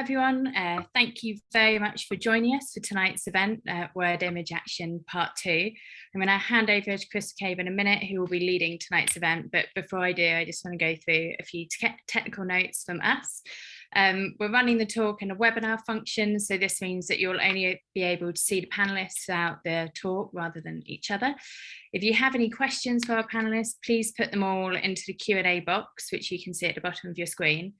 everyone. Thank you very much for joining us for tonight's event, Word Image Action Part 2. I'm going to hand over to Chris McCabe in a minute, who will be leading tonight's event. But before I do, I just want to go through a few technical notes from us. We're running the talk in a webinar function, so this means that you'll only be able to see the panelists throughout the talk rather than each other. If you have any questions for our panelists, please put them all into the Q&A box, which you can see at the bottom of your screen.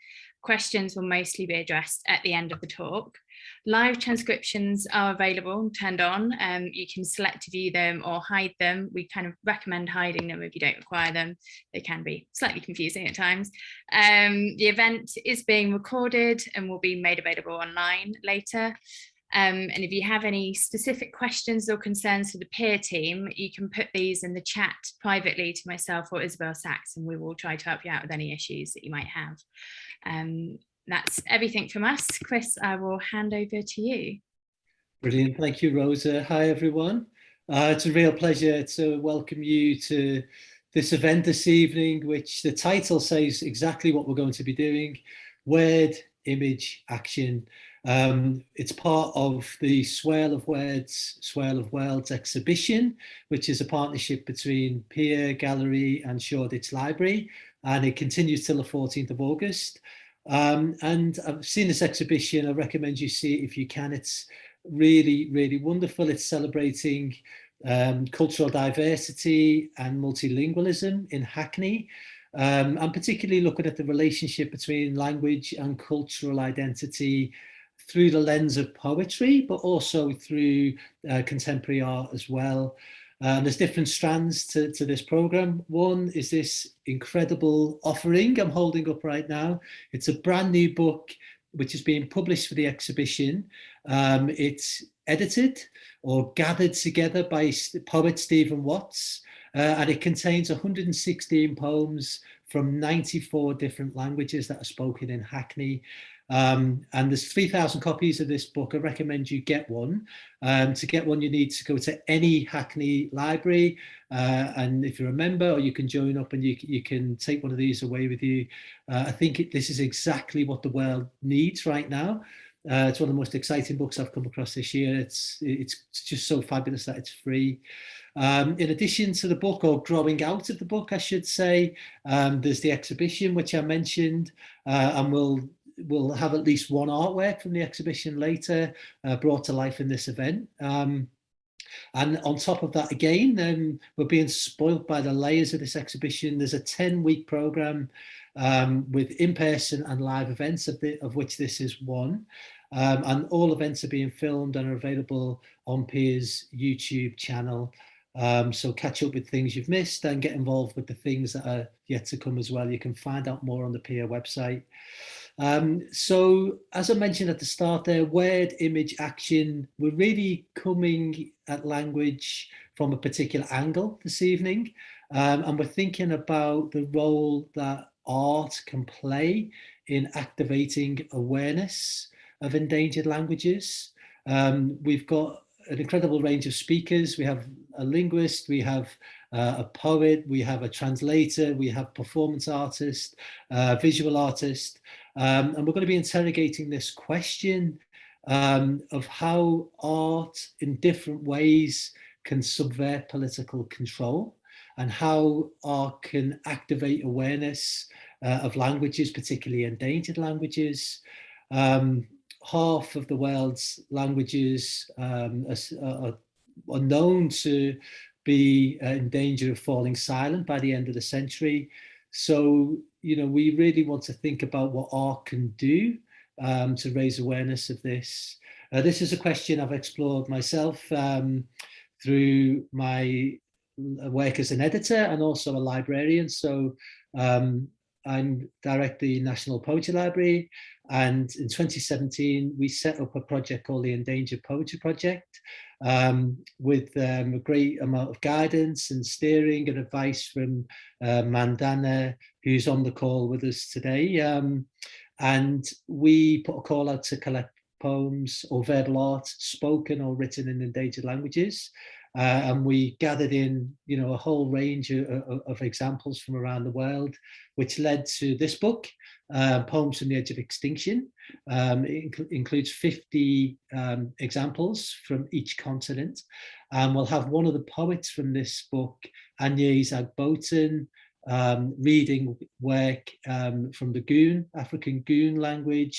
Questions will mostly be addressed at the end of the talk. Live transcriptions are available and turned on. You can select to view them or hide them. We kind of recommend hiding them if you don't require them. They can be slightly confusing at times. The event is being recorded and will be made available online later. And if you have any specific questions or concerns for the peer team, you can put these in the chat privately to myself or Isabel Sachs, and we will try to help you out with any issues that you might have. That's everything from us. Chris, I will hand over to you. Brilliant. Thank you, Rosa. Hi, everyone. It's a real pleasure to welcome you to this event this evening, which the title says exactly what we're going to be doing: Word, Image, Action. It's part of the Swirl of Words, Swirl of Worlds exhibition, which is a partnership between Peer Gallery and Shoreditch Library, and it continues till the 14th of August. And I've seen this exhibition. I recommend you see it if you can. It's really, really wonderful. It's celebrating cultural diversity and multilingualism in Hackney. I'm particularly looking at the relationship between language and cultural identity through the lens of poetry, but also through contemporary art as well. There's different strands to this programme. One is this incredible offering I'm holding up right now. It's a brand new book which is being published for the exhibition. It's edited or gathered together by poet Stephen Watts, and it contains 116 poems from 94 different languages that are spoken in Hackney. And there's 3,000 copies of this book. I recommend you get one. To get one, you need to go to any Hackney library, and if you're a member, or you can join up and you can take one of these away with you. I think this is exactly what the world needs right now. It's one of the most exciting books I've come across this year. It's just so fabulous that it's free. In addition to the book, or growing out of the book, I should say, there's the exhibition, which I mentioned, and we'll have at least one artwork from the exhibition later, brought to life in this event. And on top of that, again, we're being spoilt by the layers of this exhibition. There's a 10-week programme with in-person and live events, of which this is one. And all events are being filmed and are available on Peer's YouTube channel. So catch up with things you've missed and get involved with the things that are yet to come as well. You can find out more on the Peer website. So as I mentioned at the start there, word, image, action, we're really coming at language from a particular angle this evening. And we're thinking about the role that art can play in activating awareness of endangered languages. We've got an incredible range of speakers. We have a linguist, we have a poet, we have a translator, we have performance artist, visual artist, and we're going to be interrogating this question of how art in different ways can subvert political control, and how art can activate awareness of languages, particularly endangered languages. Half of the world's languages are known to be in danger of falling silent by the end of the century. So, you know, we really want to think about what art can do to raise awareness of this. This is a question I've explored myself through my work as an editor and also a librarian. So I'm direct the National Poetry Library, and in 2017 we set up a project called the Endangered Poetry Project, with a great amount of guidance and steering and advice from Mandana, who's on the call with us today. And we put a call out to collect poems or verbal art, spoken or written in endangered languages. And we gathered in, you know, a whole range of examples from around the world, which led to this book, Poems from the Edge of Extinction. It includes 50 examples from each continent. And we'll have one of the poets from this book, Agnès Agboton, reading work from the Goon, African Goon language,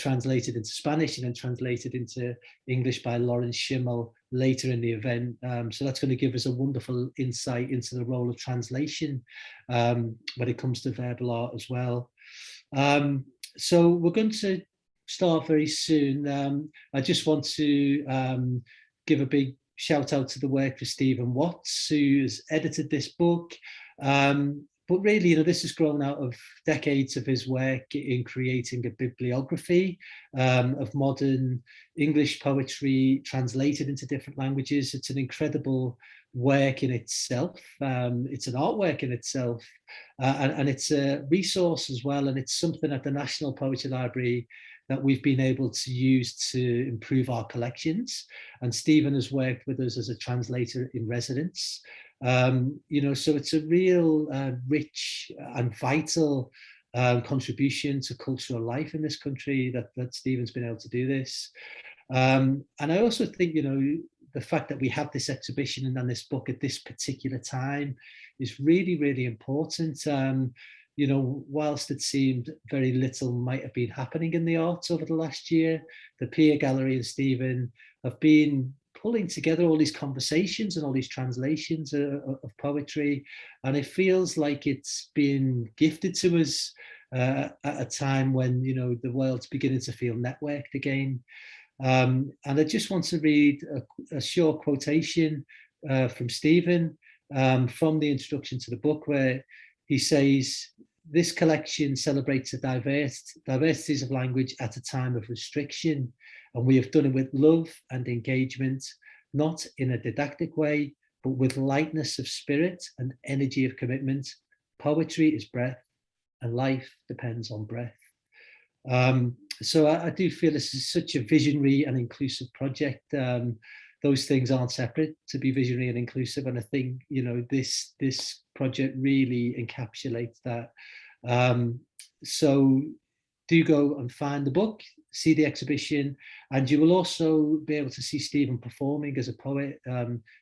translated into Spanish and then translated into English by Lawrence Schimel later in the event. So that's going to give us a wonderful insight into the role of translation when it comes to verbal art as well. So we're going to start very soon. I just want to give a big shout out to the work for Stephen Watts, who has edited this book. But really, you know, this has grown out of decades of his work in creating a bibliography of modern English poetry translated into different languages. It's an incredible work in itself. It's an artwork in itself, and it's a resource as well. And it's something at the National Poetry Library that we've been able to use to improve our collections. And Stephen has worked with us as a translator in residence. You know, so it's a real rich and vital contribution to cultural life in this country that Stephen's been able to do this. And I also think, you know, the fact that we have this exhibition and this book at this particular time is really, really important. You know, whilst it seemed very little might have been happening in the arts over the last year, the Peer Gallery and Stephen have been pulling together all these conversations and all these translations of poetry, and it feels like it's been gifted to us at a time when, you know, the world's beginning to feel networked again. And I just want to read a short quotation from Stephen from the introduction to the book, where he says, "This collection celebrates the diversities of language at a time of restriction, and we have done it with love and engagement, not in a didactic way, but with lightness of spirit and energy of commitment. Poetry is breath, and life depends on breath." So I do feel this is such a visionary and inclusive project. Those things aren't separate, to be visionary and inclusive. And I think, you know, this project really encapsulates that. So do go and find the book, see the exhibition, and you will also be able to see Stephen performing as a poet.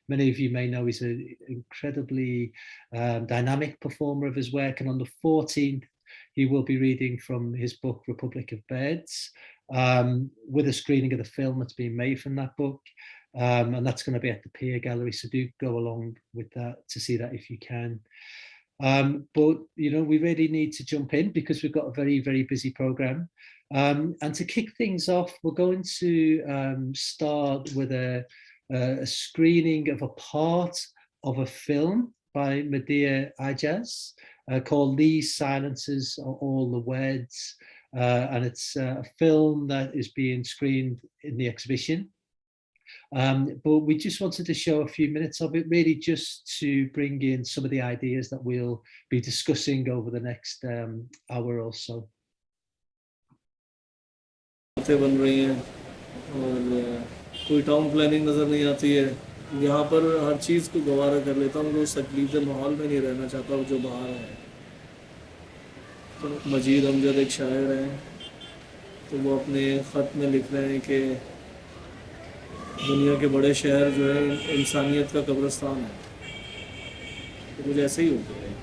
Many of you may know he's an incredibly dynamic performer of his work. And on the 14th, he will be reading from his book, Republic of Birds, with a screening of the film that's being made from that book. And that's going to be at the Peer Gallery. So do go along with that to see that if you can. But, you know, we really need to jump in because we've got a very, very busy program. And to kick things off, we're going to start with a screening of a part of a film by Medea Ijaz called These Silences Are All the Words. And it's a film that is being screened in the exhibition. But we just wanted to show a few minutes of it, really just to bring in some of the ideas that we'll be discussing over the next hour or so. बन रही हैं और कोई town planning नज़र नहीं आती है यहाँ पर हर चीज़ को गवारा कर लेता हूँ उस तकलीफ माहौल में नहीं रहना चाहता जो बाहर है तो मजीद अमजद एक शायर हैं तो वो अपने ख़त में लिख रहे हैं कि दुनिया के बड़े शहर जो है इंसानियत का कब्रिस्तान है तो कुछ ऐसे ही हो गया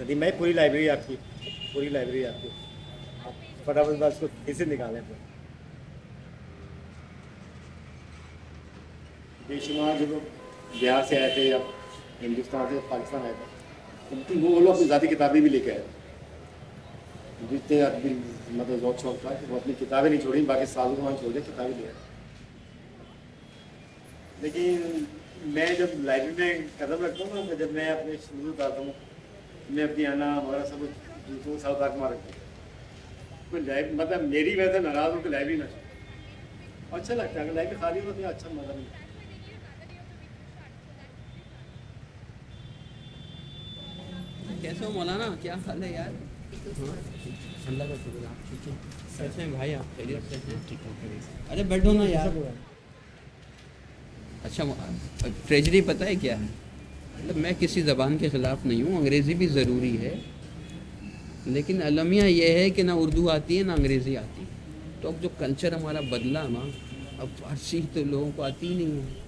यदि मैं पूरी लाइब्रेरी आपकी फटाफट बस उसको कैसे निकालें फिर बेशुमार जो लोग बिहार से आए थे या हिंदुस्तान से पाकिस्तान आए थे वो लोग अपनी ज़ाती किताबें भी लेके आए जितने आदमी मतलब ज़ौक़ शौक़ था वो अपनी किताबें नहीं छोड़ी बाकी सालों को वहाँ छोड़ दे किताबें ले आए लेकिन मैं जब लाइब्रेरी में कदम रखता हूँ ना जब मैं अपने शुरू उतारता हूँ मैं अपनी आना वगैरह सब तो साउथ आर्क मार रखता हूँ मतलब मेरी वजह से नाराज़ हूँ कि लाइब्रेरी ना अच्छा लगता है अगर लाइब्रेरी खाली हो तो अच्छा मज़ा नहीं कैसे हो मौलाना क्या हाल है यार अल्लाह का शुक्र आप ठीक हैं कैसे हैं भाई आप खैरियत से हैं ठीक हो अरे बैठो ना यार अच्छा ट्रेजरी पता है क्या है मतलब मैं किसी ज़बान के ख़िलाफ़ नहीं हूँ अंग्रेज़ी भी ज़रूरी है लेकिन अलमिया ये है कि ना उर्दू आती है ना अंग्रेज़ी आती है तो अब जो कल्चर हमारा बदला ना अब फारसी तो लोगों को आती ही नहीं है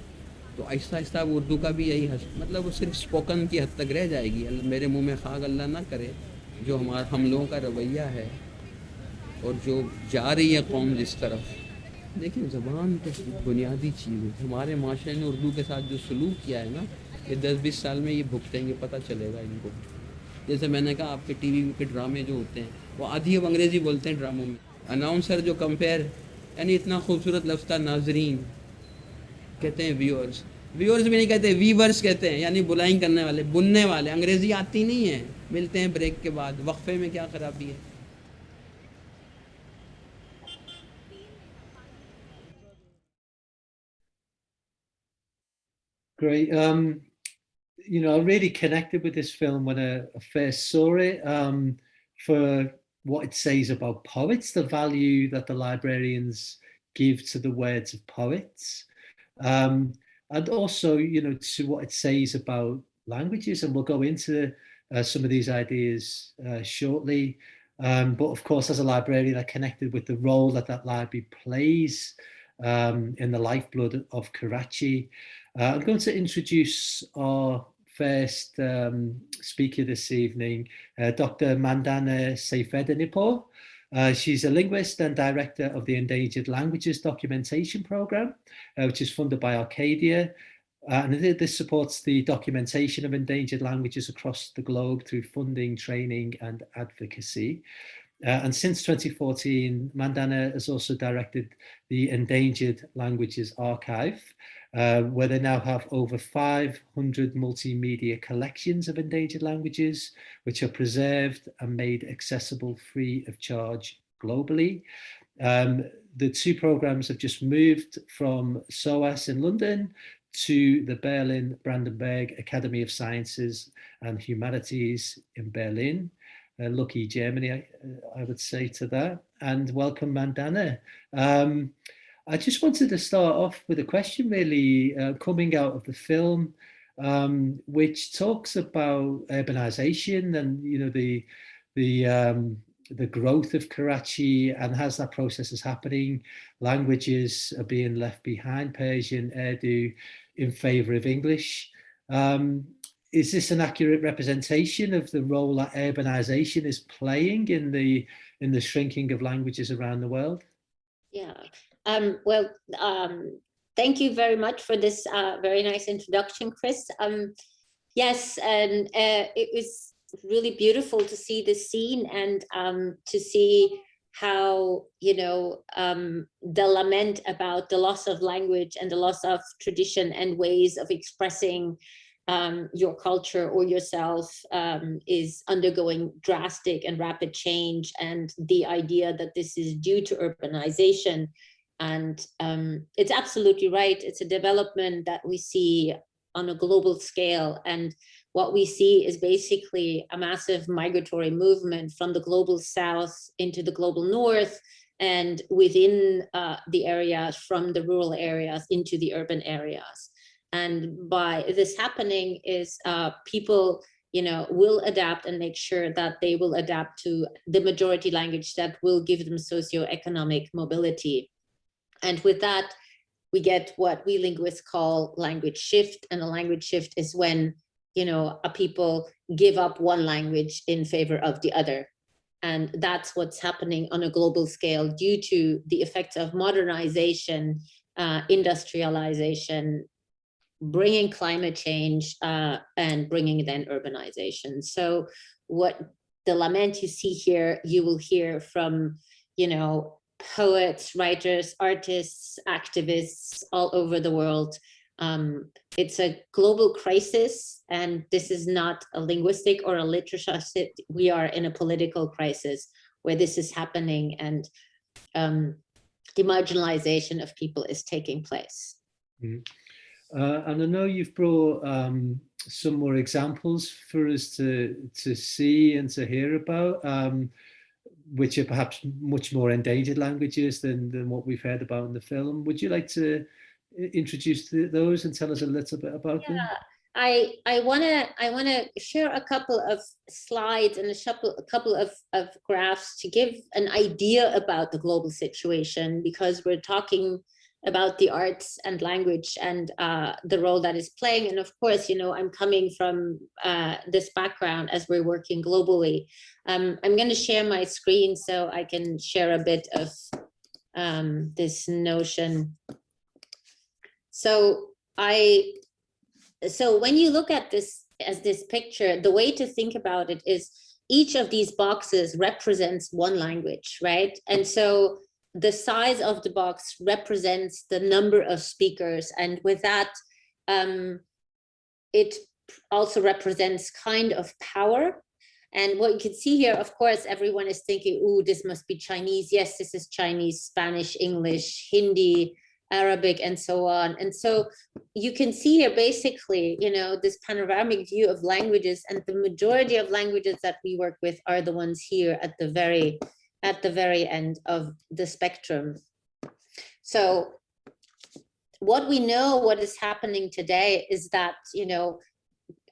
तो आहिस्ता आहिस्ता अब उर्दू का भी यही मतलब वो सिर्फ स्पोकन की हद तक रह जाएगी मेरे मुंह में खाक अल्लाह ना करे जो हम लोगों का रवैया है और जो जा रही है कौम जिस तरफ लेकिन ज़बान तो बुनियादी चीज़ है हमारे माशरे ने उर्दू के साथ जो सलूक किया है ना ये 10-20 साल में ये भुगतेंगे पता चलेगा इनको जैसे मैंने कहा आपके टीवी के ड्रामे जो होते हैं वो आधी अब अंग्रेज़ी बोलते हैं ड्रामों में अनाउंसर जो कंपेयर यानी इतना खूबसूरत लफ्ज़ था नाजरीन कहते हैं व्यूअर्स व्यूअर्स भी नहीं कहते वीवर्स कहते हैं यानी बुलाइंग करने वाले बुनने वाले अंग्रेज़ी आती नहीं है मिलते हैं ब्रेक के बाद वक्फे में क्या खराबी है Great. You know, I really connected with this film when I first saw it for what it says about poets, the value that the librarians give to the words of poets. And also, you know, to what it says about languages. And we'll go into some of these ideas shortly. But of course, as a librarian, I connected with the role that that library plays in the lifeblood of Karachi. I'm going to introduce our first speaker this evening, Dr. Mandana Seyfeddinipur. She's a linguist and director of the Endangered Languages Documentation Programme, which is funded by Arcadia. And this supports the documentation of endangered languages across the globe through funding, training, and advocacy. And since 2014, Mandana has also directed the Endangered Languages Archive, where they now have over 500 multimedia collections of endangered languages, which are preserved and made accessible free of charge globally. The two programs have just moved from SOAS in London to the Berlin Brandenburg Academy of Sciences and Humanities in Berlin. Lucky Germany, I would say to that. And welcome, Mandana. I just wanted to start off with a question, really, coming out of the film, which talks about urbanization and, you know, the growth of Karachi, and as that process is happening, languages are being left behind, Persian, Urdu, in favor of English. Is this an accurate representation of the role that urbanization is playing in the shrinking of languages around the world? Yeah. Thank you very much for this very nice introduction, Chris. Yes, and it was really beautiful to see this scene and to see how, you know, the lament about the loss of language and the loss of tradition and ways of expressing your culture or yourself is undergoing drastic and rapid change, and the idea that this is due to urbanization. And it's absolutely right. It's a development that we see on a global scale. And what we see is basically a massive migratory movement from the global south into the global north, and within the areas, from the rural areas into the urban areas. And by this happening is people, you know, will adapt and make sure that they will adapt to the majority language that will give them socioeconomic mobility. And with that, we get what we linguists call language shift. And a language shift is when, you know, a people give up one language in favor of the other. And that's what's happening on a global scale due to the effects of modernization, industrialization, bringing climate change, and bringing then urbanization. So what the lament you see here, you will hear from, you know, poets, writers, artists, activists all over the world. It's a global crisis, and this is not a linguistic or a literature. We are in a political crisis where this is happening, and the marginalization of people is taking place. Mm. And I know you've brought some more examples for us to see and to hear about. which are perhaps much more endangered languages than what we've heard about in the film. Would you like to introduce those and tell us a little bit about them? I wanna share a couple of slides and a couple of graphs to give an idea about the global situation, because we're talking about the arts and language and the role that is playing. And of course, you know, I'm coming from this background as we're working globally. I'm going to share my screen so I can share a bit of this notion. So when you look at this as this picture, the way to think about it is each of these boxes represents one language, right? And so the size of the box represents the number of speakers. And with that, it also represents kind of power. And what you can see here, of course, everyone is thinking, oh, this must be Chinese. Yes, this is Chinese, Spanish, English, Hindi, Arabic, and so on. And so you can see here basically, you know, this panoramic view of languages, and the majority of languages that we work with are the ones here at the very end of the spectrum. So what we know, what is happening today is that, you know,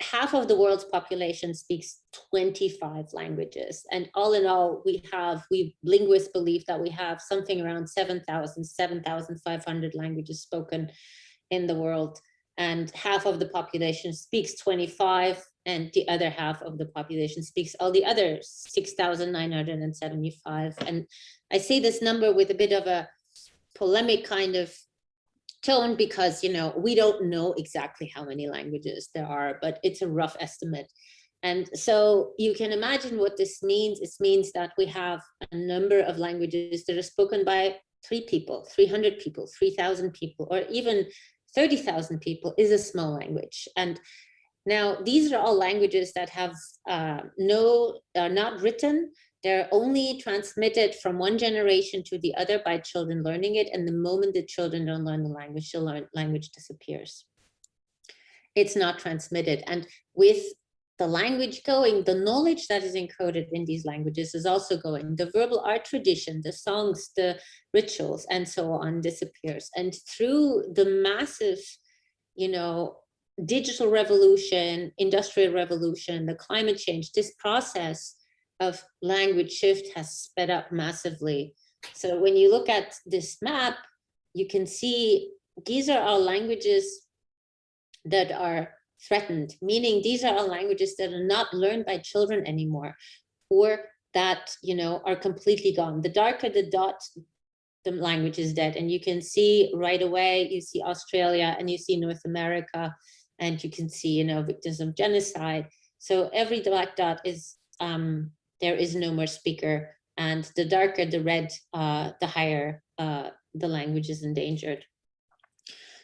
half of the world's population speaks 25 languages. And all in all, we linguists believe that we have something around 7,500 languages spoken in the world. And half of the population speaks 25, and the other half of the population speaks all the other 6,975. And I say this number with a bit of a polemic kind of tone, because, you know, we don't know exactly how many languages there are, but it's a rough estimate. And so you can imagine what this means. It means that we have a number of languages that are spoken by 3 people, 300 people, 3,000 people, or even 30,000 people is a small language. And now these are all languages that have are not written. They're only transmitted from one generation to the other by children learning it. And the moment the children don't learn the language, the language disappears. It's not transmitted. And with the language going, the knowledge that is encoded in these languages is also going. The verbal art tradition, the songs, the rituals, and so on disappears. And through the massive, you know, digital revolution, industrial revolution, the climate change, this process of language shift has sped up massively. So when you look at this map, you can see these are all languages that are threatened, meaning these are all languages that are not learned by children anymore, or that, you know, are completely gone. The darker the dot, the language is dead. And you can see right away, you see Australia and you see North America, and you can see, you know, victims of genocide. So every black dot is, there is no more speaker. And the darker the red, the higher the language is endangered.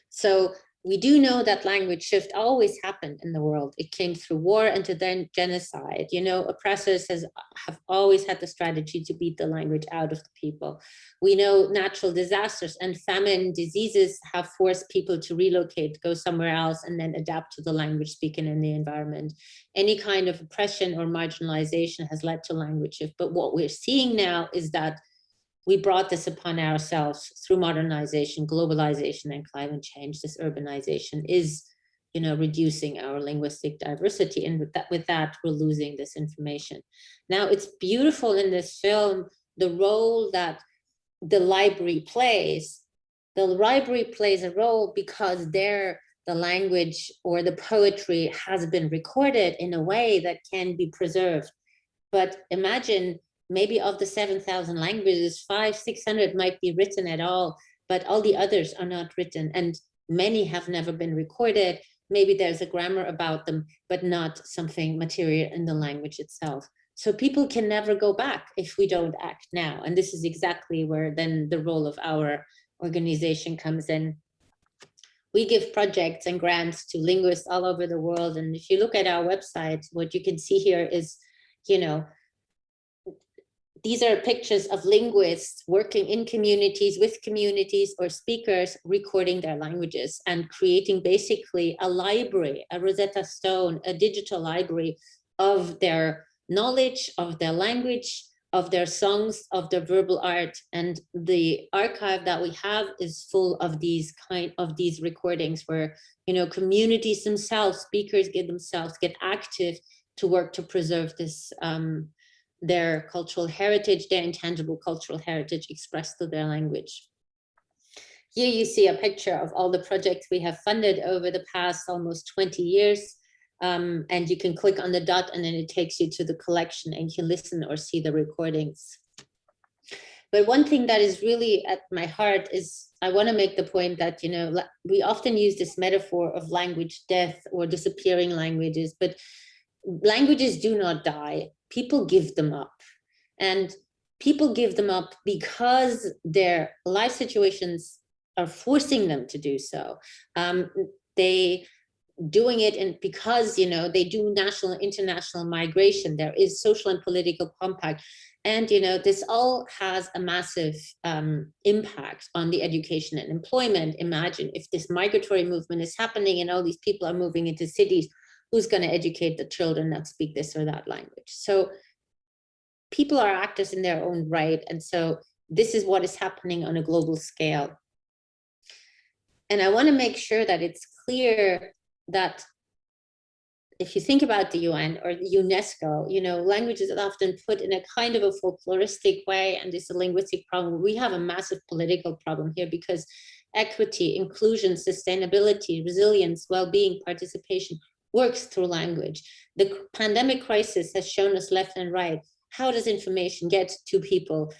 So we do know that language shift always happened in the world. It came through war and to then genocide. You know, oppressors have always had the strategy to beat the language out of the people. We know natural disasters and famine, diseases have forced people to relocate, go somewhere else, and then adapt to the language spoken in the environment. Any kind of oppression or marginalization has led to language shift. But what we're seeing now is that we brought this upon ourselves through modernization, globalization, and climate change. This urbanization is, you know, reducing our linguistic diversity, and with that, we're losing this information. Now, it's beautiful in this film, the role that the library plays. The library plays a role because there, the language or the poetry has been recorded in a way that can be preserved. But imagine, maybe of the 7,000 languages, 500-600 might be written at all, but all the others are not written, and many have never been recorded. Maybe there's a grammar about them, but not something material in the language itself. So people can never go back if we don't act now. And this is exactly where then the role of our organization comes in. We give projects and grants to linguists all over the world. And if you look at our website, what you can see here is, you know, these are pictures of linguists working in communities, with communities or speakers, recording their languages and creating basically a library, a Rosetta Stone, a digital library of their knowledge, of their language, of their songs, of their verbal art. And the archive that we have is full of these recordings where, you know, communities themselves, speakers get active to work to preserve this, their cultural heritage, their intangible cultural heritage expressed through their language. Here you see a picture of all the projects we have funded over the past almost 20 years. And you can click on the dot and then it takes you to the collection and you can listen or see the recordings. But one thing that is really at my heart is I want to make the point that, you know, we often use this metaphor of language death or disappearing languages, but languages do not die. People give them up. And people give them up because their life situations are forcing them to do so. They doing it and because, you know, they do national and international migration, there is social and political compact. And, you know, this all has a massive impact on the education and employment. Imagine if this migratory movement is happening and all these people are moving into cities, who's going to educate the children that speak this or that language? So people are actors in their own right. And so this is what is happening on a global scale. And I want to make sure that it's clear that if you think about the UN or the UNESCO, you know, languages are often put in a kind of a folkloristic way, and it's a linguistic problem. We have a massive political problem here because equity, inclusion, sustainability, resilience, well-being, participation works through language. The pandemic crisis has shown us left and right, how does information get to people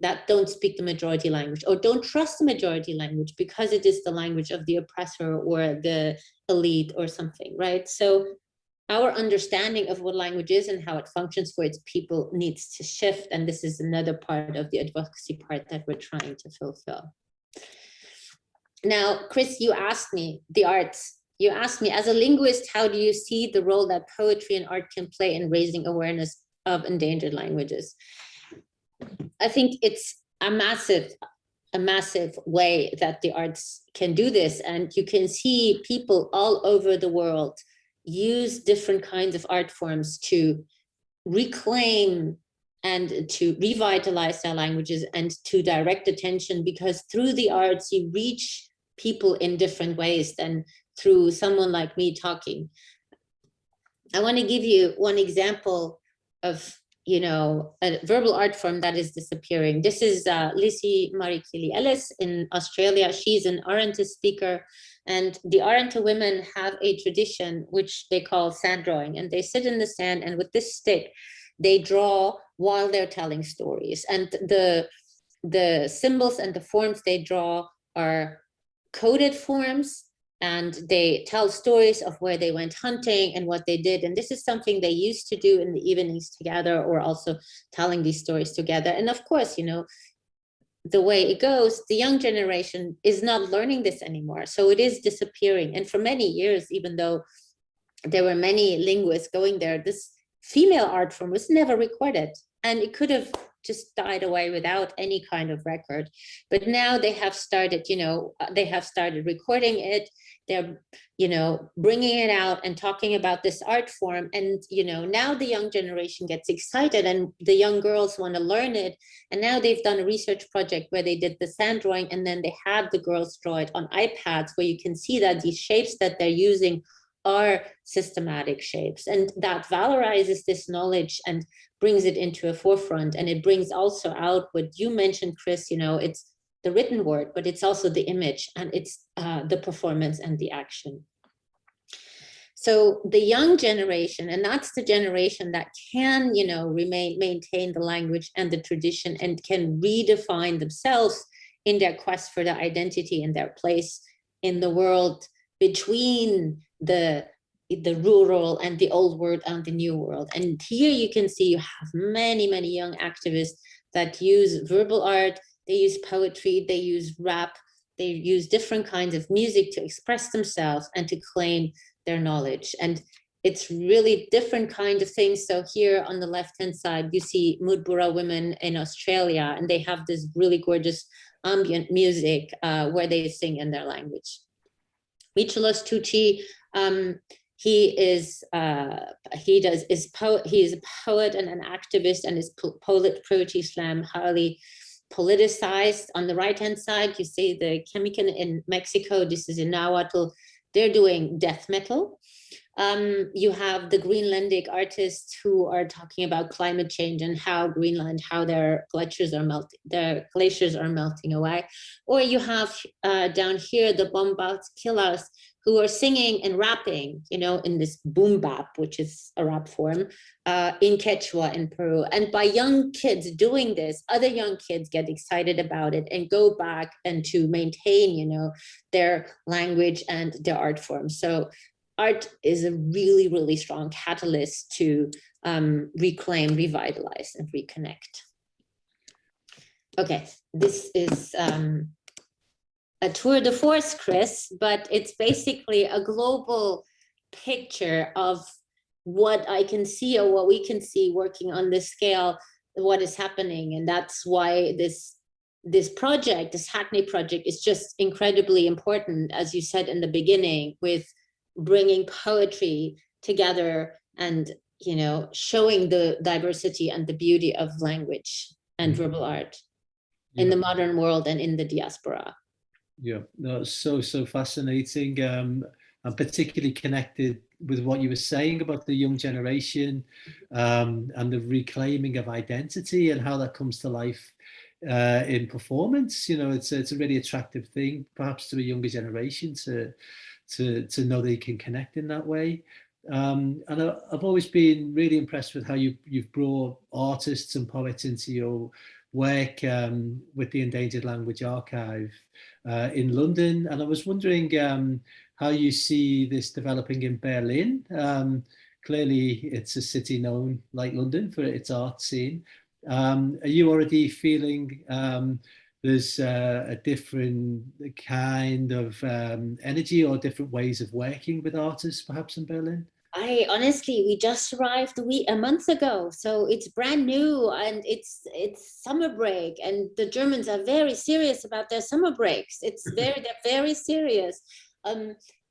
that don't speak the majority language or don't trust the majority language because it is the language of the oppressor or the elite or something, right? So our understanding of what language is and how it functions for its people needs to shift. And this is another part of the advocacy part that we're trying to fulfill. Now, Chris, you asked me the arts. You asked me, as a linguist, how do you see the role that poetry and art can play in raising awareness of endangered languages? I think it's a massive way that the arts can do this. And you can see people all over the world use different kinds of art forms to reclaim and to revitalize their languages and to direct attention, because through the arts, you reach people in different ways than through someone like me talking. I want to give you one example of, you know, a verbal art form that is disappearing. This is Lizzie Marie Kelly Ellis in Australia. She's an Arrernte speaker, and the Arrernte women have a tradition which they call sand drawing, and they sit in the sand and with this stick, they draw while they're telling stories. And the symbols and the forms they draw are coded forms, and they tell stories of where they went hunting and what they did. And this is something they used to do in the evenings together, or also telling these stories together. And of course, you know, the way it goes, the young generation is not learning this anymore. So it is disappearing. And for many years, even though there were many linguists going there, this female art form was never recorded. And it could have just died away without any kind of record. But now they have started, you know, they have started recording it. They're, you know, bringing it out and talking about this art form. And, you know, now the young generation gets excited and the young girls want to learn it. And now they've done a research project where they did the sand drawing, and then they had the girls draw it on iPads, where you can see that these shapes that they're using are systematic shapes. And that valorizes this knowledge and brings it into a forefront. And it brings also out what you mentioned, Chris, you know, it's the written word, but it's also the image, and it's the performance and the action. So the young generation, and that's the generation that can, you know, maintain the language and the tradition and can redefine themselves in their quest for their identity and their place in the world between the rural and the old world and the new world. And here you can see you have many, many young activists that use verbal art, they use poetry, they use rap, they use different kinds of music to express themselves and to claim their knowledge. And it's really different kind of things. So here on the left-hand side, you see Mudbura women in Australia, and they have this really gorgeous ambient music where they sing in their language. Michelos Tucci, he is he is a poet and an activist, and his poetry slam highly politicized. On the right hand side, you see the Kemican in Mexico. This is in Nahuatl. They're doing death metal. You have the Greenlandic artists who are talking about climate change and how Greenland, how their glaciers are melting away. Or you have down here the Bombats Killers, who are singing and rapping, you know, in this boom bap, which is a rap form, in Quechua in Peru. And by young kids doing this, other young kids get excited about it and go back and to maintain, you know, their language and their art form. So art is a really, really strong catalyst to reclaim, revitalize, and reconnect. Okay, this is a tour de force, Chris, but it's basically a global picture of what I can see or what we can see working on this scale, what is happening. And that's why this project, this Hackney project, is just incredibly important, as you said in the beginning, with bringing poetry together and, you know, showing the diversity and the beauty of language and verbal art in the modern world and in the diaspora. Yeah, no, it's so fascinating. I'm particularly connected with what you were saying about the young generation and the reclaiming of identity and how that comes to life in performance. You know, it's a really attractive thing, perhaps to a younger generation, to know they can connect in that way. And I've always been really impressed with how you've brought artists and poets into your work with the Endangered Language Archive in London. And I was wondering how you see this developing in Berlin. Clearly, it's a city known, like London, for its art scene. Are you already feeling there's a different kind of energy or different ways of working with artists, perhaps in Berlin? I honestly, we just arrived a month ago, so it's brand new, and it's summer break, and the Germans are very serious about their summer breaks. They're very serious.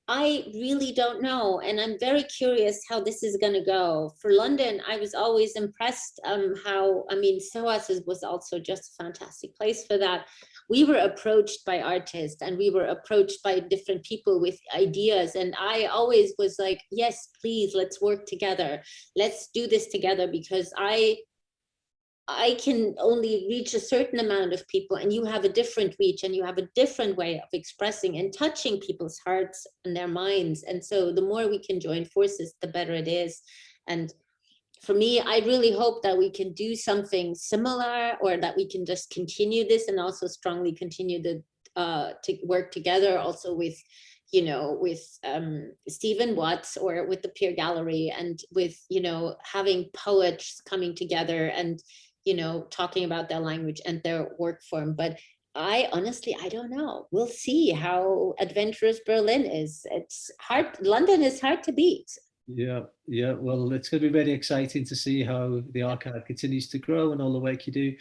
I really don't know, and I'm very curious how this is going to go. For London, I was always impressed SOAS was also just a fantastic place for that. We were approached by artists and we were approached by different people with ideas, and I always was like, yes, please, let's work together. Let's do this together, because I can only reach a certain amount of people, and you have a different reach, and you have a different way of expressing and touching people's hearts and their minds. And so the more we can join forces, the better it is. And for me, I really hope that we can do something similar, or that we can just continue this and also strongly continue to work together also with, you know, with Stephen Watts or with the Peer Gallery, and with, you know, having poets coming together and, you know, talking about their language and their work form. But I honestly don't know. We'll see how adventurous Berlin is. It's hard. London is hard to beat. Yeah. Well, it's going to be very exciting to see how the archive continues to grow and all the work you do.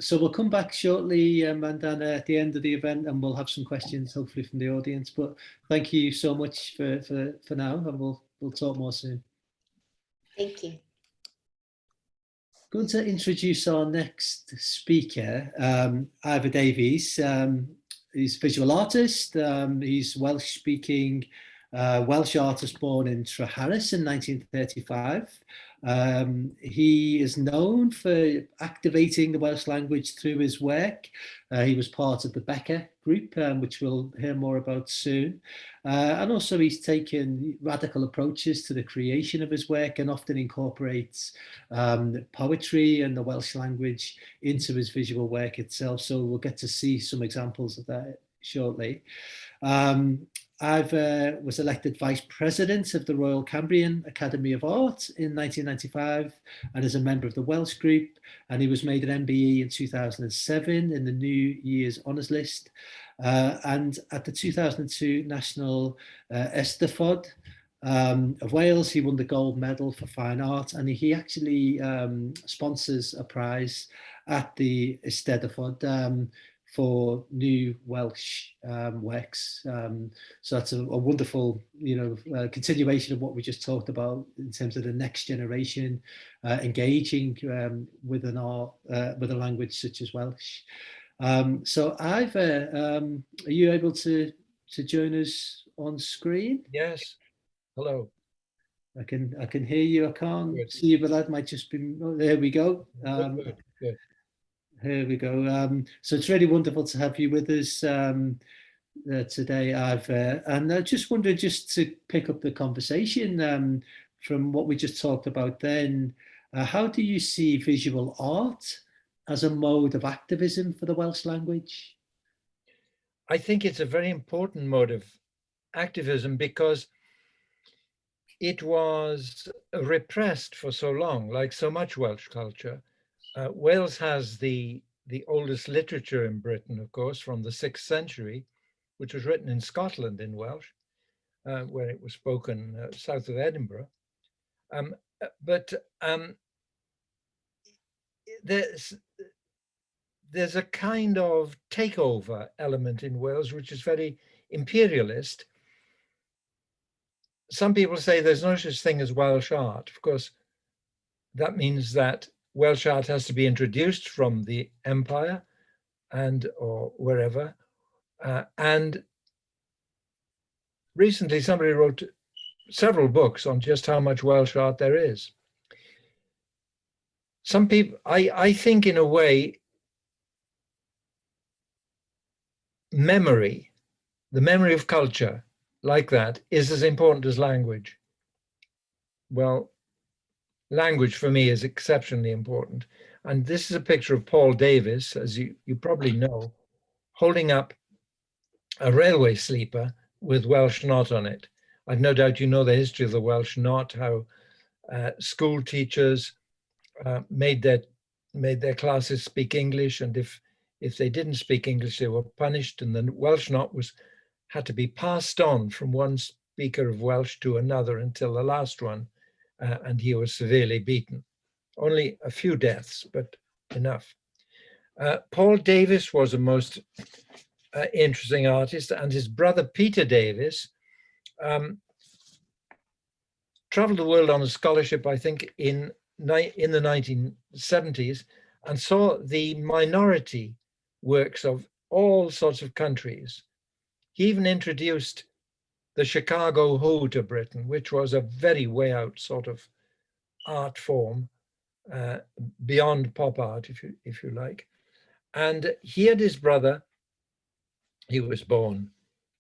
So we'll come back shortly, Mandana, at the end of the event, and we'll have some questions, hopefully, from the audience. But thank you so much for now, and we'll talk more soon. Thank you. Going to introduce our next speaker, Ivor Davies. He's a visual artist. He's Welsh-speaking Welsh artist born in Treharris in 1935. He is known for activating the Welsh language through his work. He was part of the Becker group, which we'll hear more about soon. And also he's taken radical approaches to the creation of his work and often incorporates poetry and the Welsh language into his visual work itself. So we'll get to see some examples of that shortly. Ivor was elected Vice President of the Royal Cambrian Academy of Art in 1995 and is a member of the Welsh group, and he was made an MBE in 2007 in the New Year's Honours List, and at the 2002 National Eisteddfod of Wales he won the gold medal for fine art, and he actually sponsors a prize at the Eisteddfod for new Welsh works. So that's a wonderful, continuation of what we just talked about in terms of the next generation engaging with an art, with a language such as Welsh. So Ivor, are you able to join us on screen? Yes. Hello. I can hear you. I can't Good. see you, but that might just be. Oh, there we go. Good. Here we go. So it's really wonderful to have you with us today, Ivor. And I just wondered, just to pick up the conversation from what we just talked about then, how do you see visual art as a mode of activism for the Welsh language? I think it's a very important mode of activism because it was repressed for so long, like so much Welsh culture. Wales has the oldest literature in Britain, of course, from the 6th century, which was written in Scotland in Welsh, where it was spoken south of Edinburgh. But there's a kind of takeover element in Wales, which is very imperialist. Some people say there's no such thing as Welsh art. Of course, that means that Welsh art has to be introduced from the empire or wherever. And recently somebody wrote several books on just how much Welsh art there is. Some people, I think in a way, memory, the memory of culture like that is as important as language. Well, language for me is exceptionally important. And this is a picture of Paul Davies, as you probably know, holding up a railway sleeper with Welsh knot on it. I've no doubt you know the history of the Welsh knot, how school teachers made their classes speak English, and if they didn't speak English, they were punished, and the Welsh knot had to be passed on from one speaker of Welsh to another until the last one, and he was severely beaten. Only a few deaths, but enough. Paul Davies was a most interesting artist, and his brother Peter Davies traveled the world on a scholarship, I think, in the 1970s, and saw the minority works of all sorts of countries. He even introduced the Chicago Who to Britain, which was a very way out sort of art form, beyond pop art, if you like. And he had his brother. He was born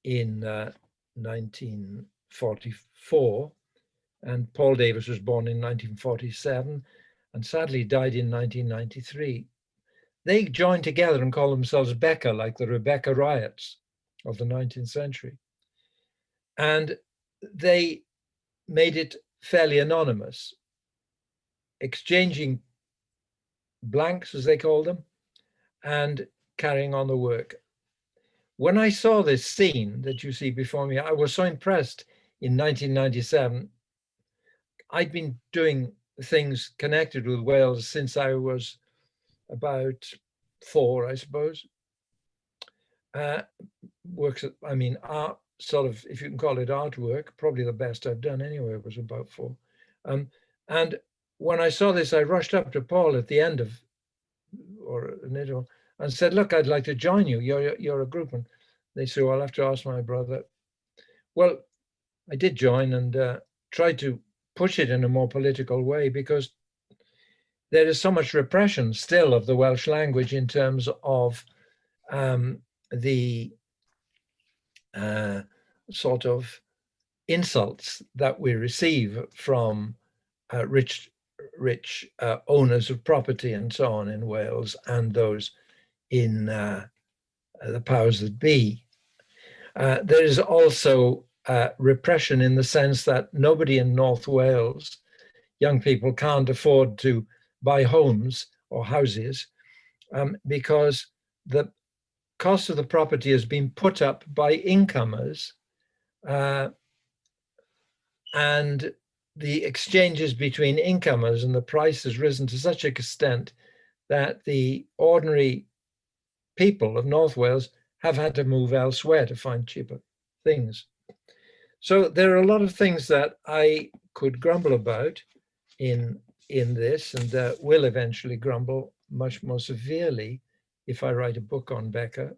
in 1944, and Paul Davies was born in 1947, and sadly died in 1993. They joined together and called themselves Becca, like the Rebecca riots of the 19th century. And they made it fairly anonymous, exchanging blanks, as they called them, and carrying on the work. When I saw this scene that you see before me, I was so impressed in 1997. I'd been doing things connected with Wales since I was about 4, I suppose. Art, sort of, if you can call it artwork, probably the best I've done anyway, was about 4. And when I saw this, I rushed up to Paul at the end of, or an interval, and said, look, I'd like to join you. You're a group. And they said, well, I'll have to ask my brother. Well, I did join and tried to push it in a more political way, because there is so much repression still of the Welsh language in terms of the sort of insults that we receive from rich owners of property and so on in Wales, and those in the powers that be. There is also repression in the sense that nobody in North Wales, young people, can't afford to buy homes or houses because the cost of the property has been put up by incomers, and the exchanges between incomers and the price has risen to such an extent that the ordinary people of North Wales have had to move elsewhere to find cheaper things. So there are a lot of things that I could grumble about in this, and will eventually grumble much more severely if I write a book on Becker.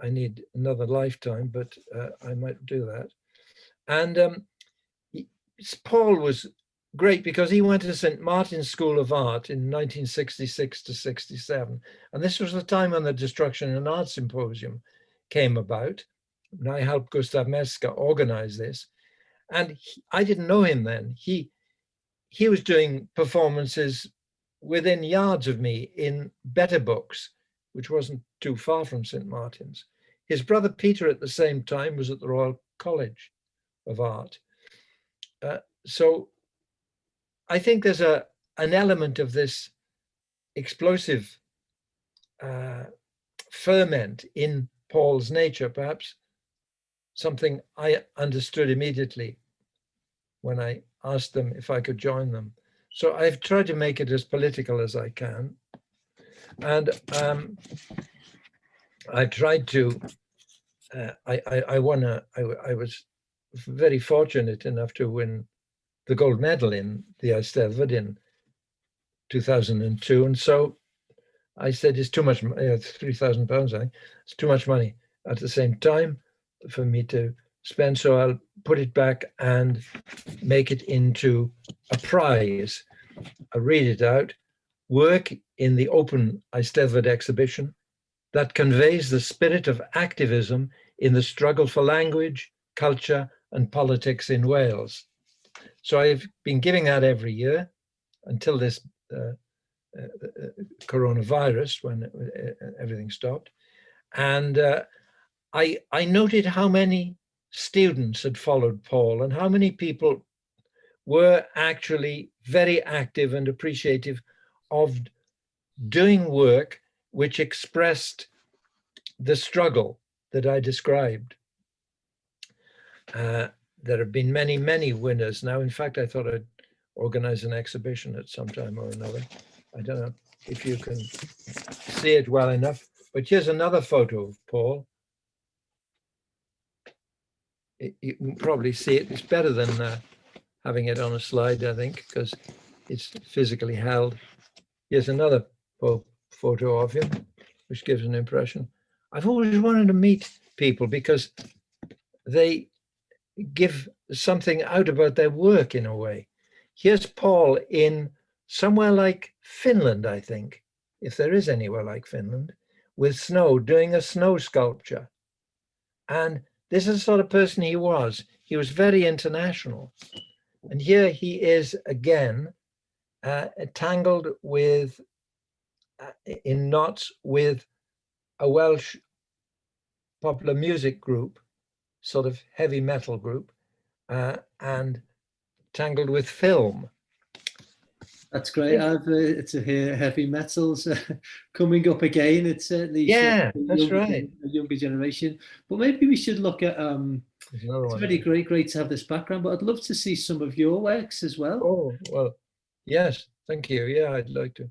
I need another lifetime, but I might do that. And Paul was great because he went to St. Martin's School of Art in 1966 to 67. And this was the time when the Destruction and Art Symposium came about. And I helped Gustav Meska organize this. And I didn't know him then. He was doing performances within yards of me in Better Books, which wasn't too far from St. Martin's. His brother Peter at the same time was at the Royal College of Art. So I think there's an element of this explosive ferment in Paul's nature, perhaps something I understood immediately when I asked them if I could join them. So I've tried to make it as political as I can. And I tried to, I was very fortunate enough to win the gold medal in the Eisteddfod in 2002. And so I said, it's too much, £3,000, I think. It's too much money at the same time for me to spend. So I'll put it back and make it into a prize. I'll read it out. Work in the open Eisteddfod exhibition that conveys the spirit of activism in the struggle for language, culture, and politics in Wales. So I've been giving that every year until this coronavirus, when everything stopped. And I noted how many students had followed Paul and how many people were actually very active and appreciative of doing work which expressed the struggle that I described. There have been many, many winners now. In fact, I thought I'd organize an exhibition at some time or another. I don't know if you can see it well enough, but here's another photo of Paul. You can probably see it. It's better than having it on a slide, I think, because it's physically held. Here's another photo of him, which gives an impression. I've always wanted to meet people because they give something out about their work in a way. Here's Paul in somewhere like Finland, I think, if there is anywhere like Finland, with snow, doing a snow sculpture. And this is the sort of person he was. He was very international. And here he is again, tangled with, in knots with a Welsh popular music group, sort of heavy metal group, and tangled with film. That's great. To hear heavy metals coming up again. It's certainly that's right. A younger generation. But maybe we should look at. It's really great to have this background. But I'd love to see some of your works as well. Oh well, yes, thank you. Yeah, I'd like to.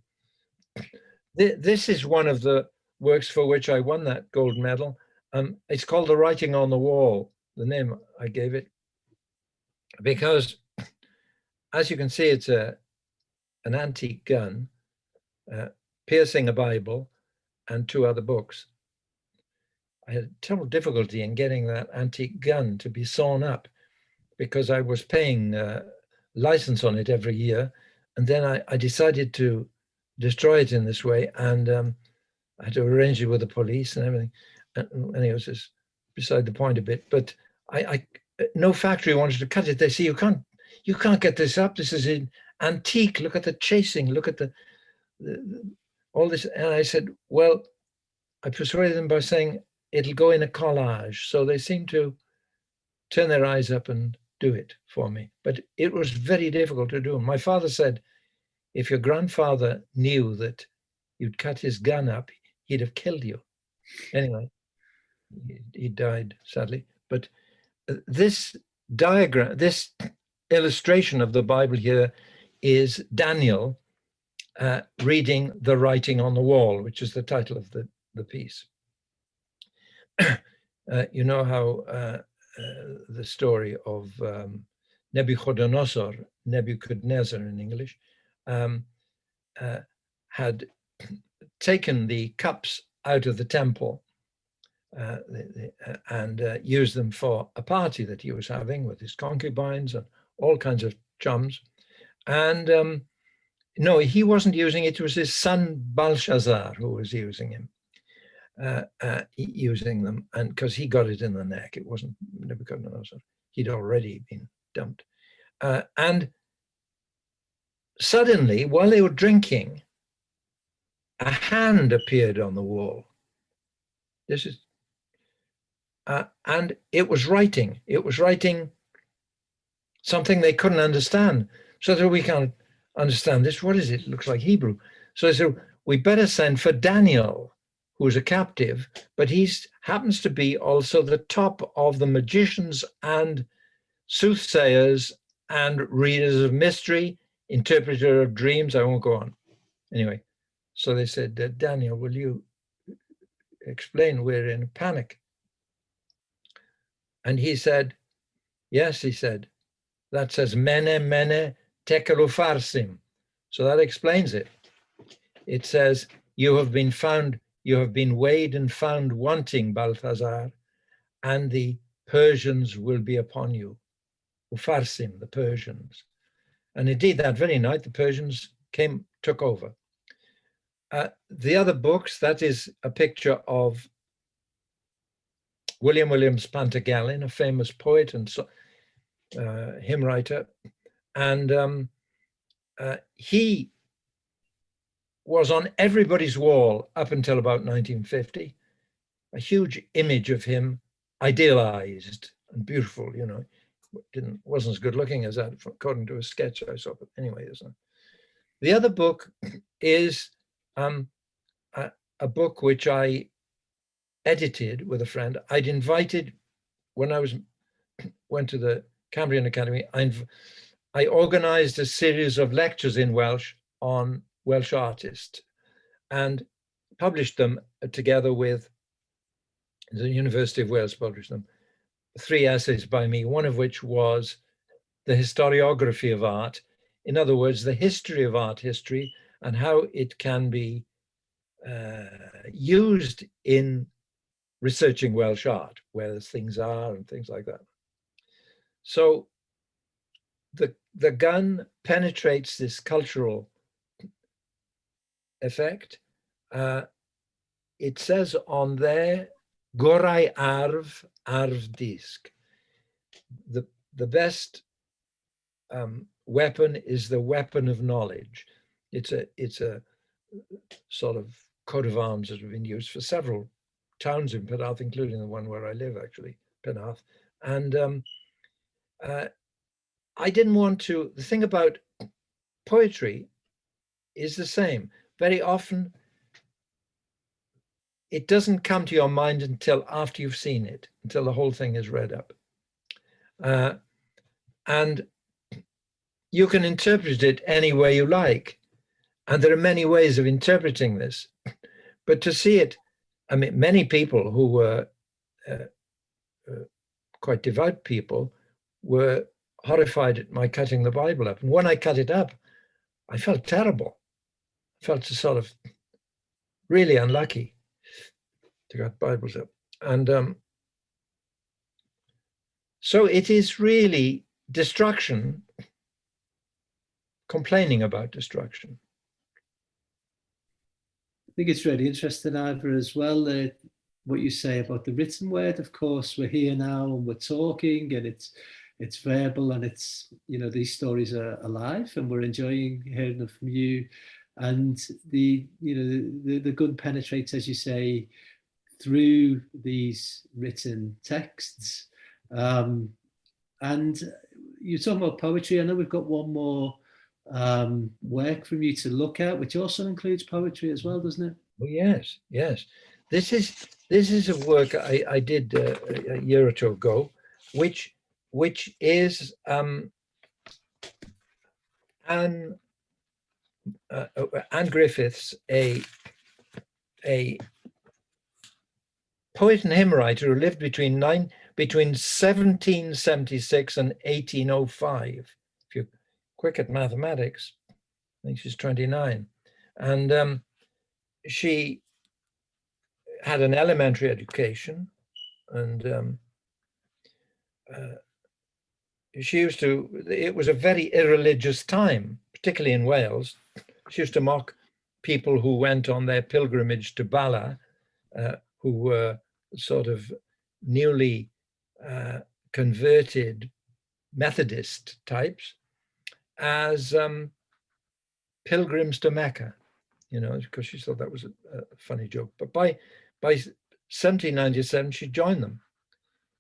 This is one of the works for which I won that gold medal. It's called The Writing on the Wall, the name I gave it, because as you can see, it's an antique gun, piercing a Bible, and 2 other books. I had terrible difficulty in getting that antique gun to be sawn up because I was paying license on it every year. And then I decided to destroy it in this way, and I had to arrange it with the police and everything. And anyway, it was beside the point a bit, but no factory wanted to cut it. They say, you can't get this up. This is in antique. Look at the chasing. Look at the all this. And I said, well, I persuaded them by saying it'll go in a collage. So they seemed to turn their eyes up and do it for me. But it was very difficult to do. My father said, if your grandfather knew that you'd cut his gun up, he'd have killed you. Anyway, he died, sadly. But this diagram, this illustration of the Bible here is Daniel reading The Writing on the Wall, which is the title of the the piece. You know how the story of Nebuchadnezzar in English, had taken the cups out of the temple and used them for a party that he was having with his concubines and all kinds of chums. And no, he wasn't using it. It was his son Belshazzar who was using him. Using them, and because he got it in the neck, it wasn't Nebuchadnezzar. He'd already been dumped. And suddenly, while they were drinking, a hand appeared on the wall. This is, and it was writing. It was writing something they couldn't understand. So that we can't understand this. What is it? It looks like Hebrew. So they said, we better send for Daniel, who's a captive, but he happens to be also the top of the magicians and soothsayers and readers of mystery, interpreter of dreams. I won't go on. Anyway, so they said, Daniel, will you explain? We're in a panic. And he said, yes, he said, that says, mene, mene, tekel upharsim. So that explains it. It says, you have been found, you have been weighed and found wanting, Balthazar, and the Persians will be upon you. Upharsim, the Persians. And indeed, that very night, the Persians took over. The other books, that is a picture of William Williams Pantagallin, a famous poet and hymn writer. And he was on everybody's wall up until about 1950, a huge image of him, idealized and beautiful, you know. Wasn't as good looking as that, according to a sketch I saw, but anyway. The other book is a book which I edited with a friend. I'd invited, when I went to the Cambrian Academy, I organized a series of lectures in Welsh on Welsh artists and published them together with the University of Wales, published them, 3 essays by me, one of which was the historiography of art. In other words, the history of art history and how it can be used in researching Welsh art, where things are and things like that. So the gun penetrates this cultural effect. It says on there, Gorau arf disc. The best weapon is the weapon of knowledge. It's a sort of coat of arms that have been used for several towns in Penarth, including the one where I live, actually, Penarth. And I didn't want to, the thing about poetry is the same. Very often, it doesn't come to your mind until after you've seen it, until the whole thing is read up. And you can interpret it any way you like. And there are many ways of interpreting this. But to see it, I mean, many people who were quite devout people were horrified at my cutting the Bible up. And when I cut it up, I felt terrible. I felt sort of really unlucky to cut Bibles up. And so it is really destruction, complaining about destruction. I think it's really interesting, Ivor, as well, what you say about the written word. Of course, we're here now and we're talking, and it's verbal, and it's, you know, these stories are alive, and we're enjoying hearing them from you. And the gun penetrates, as you say, through these written texts. And you're talking about poetry. I know we've got one more work from you to look at, which also includes poetry as well, doesn't it? Well, yes, yes. This is a work I did a year or two ago, which is Anne Griffith's a poet and hymn writer who lived between 1776 and 1805. If you're quick at mathematics, I think she's 29. And she had an elementary education, and she used to, it was a very irreligious time, particularly in Wales. She used to mock people who went on their pilgrimage to Bala, who were sort of newly converted Methodist types, as pilgrims to Mecca, you know, because she thought that was a funny joke. But by 1797, she joined them.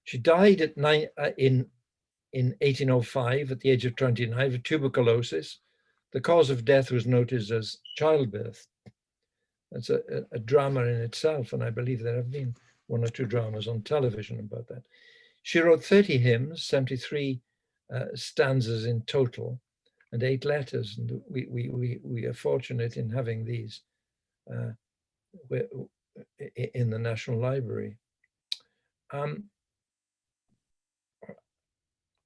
She died at in 1805 at the age of 29 of tuberculosis. The cause of death was noted as childbirth. That's a drama in itself, and I believe there have been 1 or 2 dramas on television about that. She wrote 30 hymns, 73 stanzas in total, and 8 letters. And we are fortunate in having these in the National Library.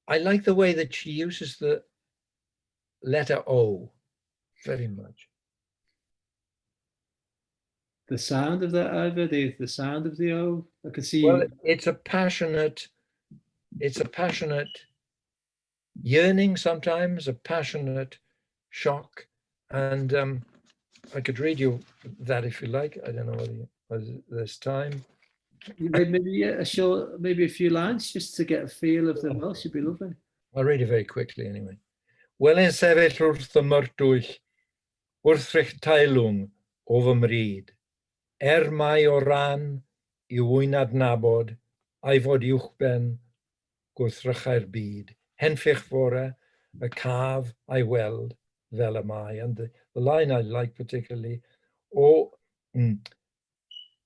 I like the way that she uses the letter O very much. The sound of that, Ivor, the sound of the O. I can see. Well, it's a passionate yearning sometimes, a passionate shock, and I could read you that if you like. I don't know whether there's time. Maybe a short, maybe a few lines just to get a feel of the Welsh would be lovely. I'll read it very quickly anyway. Wel yn sefyll wrth y myrtwyll, wrth eich taelwng o fy mryd, mai o ran I wyn adnabod, a'i fod uwchben gwrthrychau'r byd, henffych fore, y caf a'i weld fel y mai. And the line I like particularly, o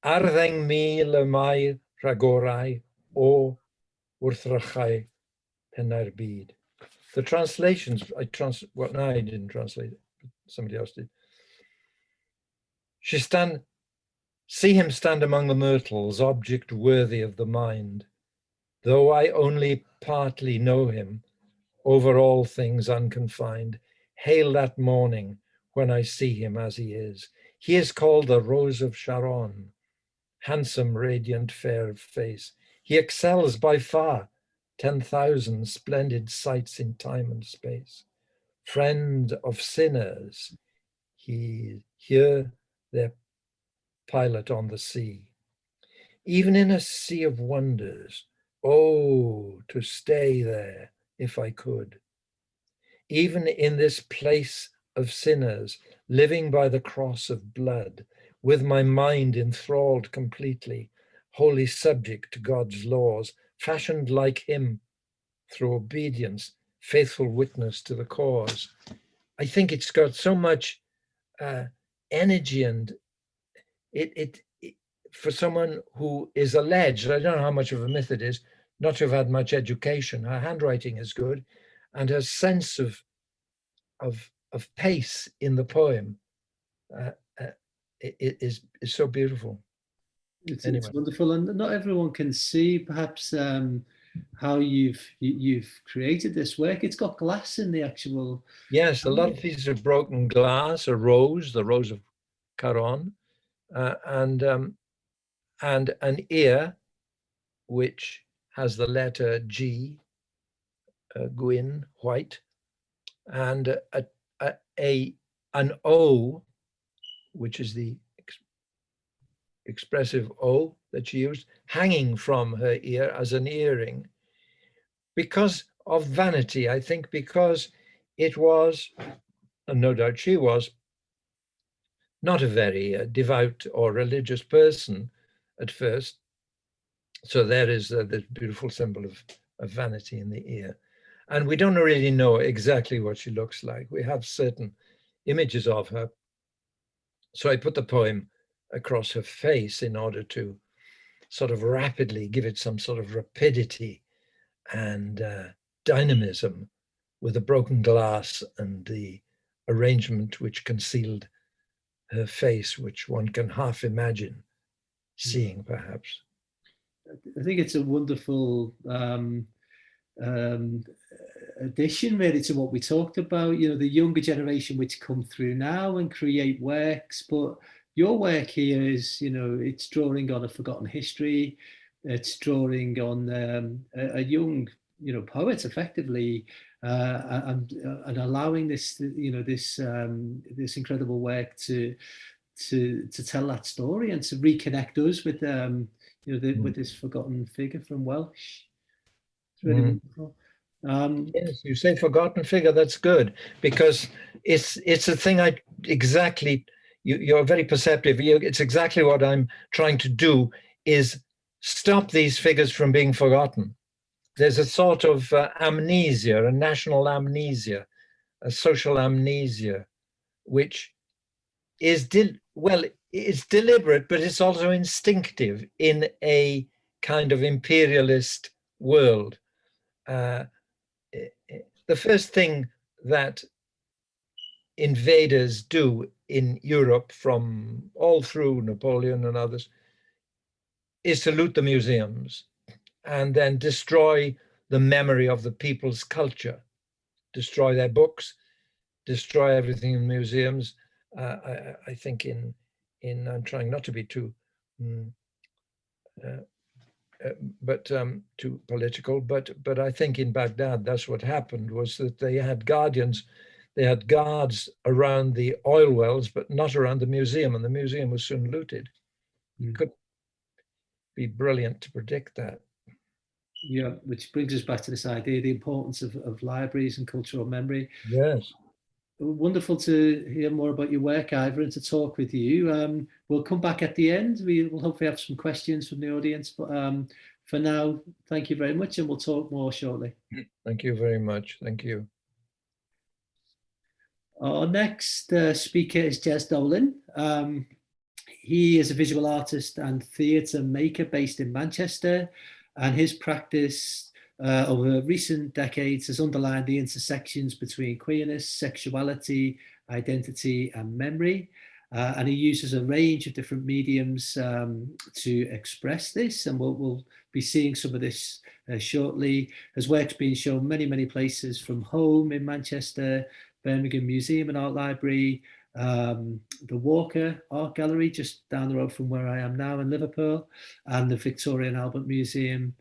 arddeng mil y mai rhagorau o wrthrychau penna'r byd. The translations, I didn't translate it, but somebody else did. See him stand among the myrtles, object worthy of the mind. Though I only partly know him, over all things unconfined, hail that morning when I see him as he is. He is called the Rose of Sharon, handsome, radiant, fair of face. He excels by far 10,000 splendid sights in time and space. Friend of sinners, he here their pilot on the sea. Even in a sea of wonders, oh, to stay there if I could. Even in this place of sinners, living by the cross of blood, with my mind enthralled completely, wholly subject to God's laws, fashioned like him through obedience, faithful witness to the cause. I think it's got so much energy, and it for someone who is alleged, I don't know how much of a myth it is, not to have had much education. Her handwriting is good, and her sense of pace in the poem is so beautiful. It's Anyway. wonderful, and not everyone can see perhaps how you've created this work. It's got glass in the actual. Yes, a lot of pieces of broken glass, a rose, the Rose of Caron, and an ear which has the letter G, Gwyn, white, and an O, which is the expressive O that she used, hanging from her ear as an earring, because of vanity, I think, because it was, and no doubt she was, not a very devout or religious person at first. So there is the beautiful symbol of vanity in the ear. And we don't really know exactly what she looks like. We have certain images of her. So I put the poem across her face in order to sort of rapidly give it some sort of rapidity and dynamism, with the broken glass and the arrangement which concealed her face, which one can half imagine seeing perhaps. I think it's a wonderful addition really to what we talked about, you know, the younger generation which come through now and create works, but your work here is, you know, it's drawing on a forgotten history, it's drawing on a young, you know, poet effectively, and allowing this, you know, this this incredible work to tell that story and to reconnect us with you know, with this forgotten figure from Welsh. It's really wonderful. Yes, you say forgotten figure. That's good, because it's a thing exactly. You're very perceptive. It's exactly what I'm trying to do, is stop these figures from being forgotten. There's a sort of amnesia, a national amnesia, a social amnesia, which is it's deliberate, but it's also instinctive in a kind of imperialist world. The first thing that invaders do in Europe, from all through Napoleon and others, is to loot the museums and then destroy the memory of the people's culture, destroy their books, destroy everything in museums. I think I'm trying not to be too too political, but I think in Baghdad that's what happened, was that they had guardians, they had guards around the oil wells, but not around the museum, and the museum was soon looted. You could be brilliant to predict that. Yeah, which brings us back to this idea, the importance of libraries and cultural memory. Yes. Wonderful to hear more about your work, Ivor, and to talk with you. We'll come back at the end. We will hopefully have some questions from the audience, but for now, thank you very much, and we'll talk more shortly. Thank you very much. Thank you. Our next speaker is Jez Dolan. He is a visual artist and theatre maker based in Manchester, and his practice over recent decades has underlined the intersections between queerness, sexuality, identity and memory. And he uses a range of different mediums to express this, and we'll be seeing some of this shortly. His work's been shown many places, from home in Manchester, Birmingham Museum and Art Library, the Walker Art Gallery just down the road from where I am now in Liverpool, and the Victoria and Albert Museum.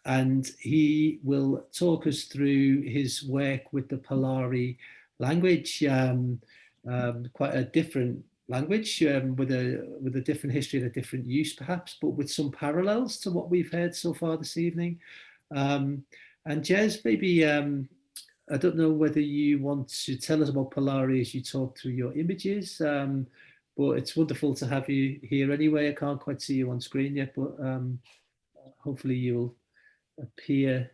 And he will talk us through his work with the Polari language, quite a different language with a different history and a different use perhaps, but with some parallels to what we've heard so far this evening. And Jez, maybe I don't know whether you want to tell us about Polari as you talk through your images, but it's wonderful to have you here anyway. I can't quite see you on screen yet, but hopefully you'll appear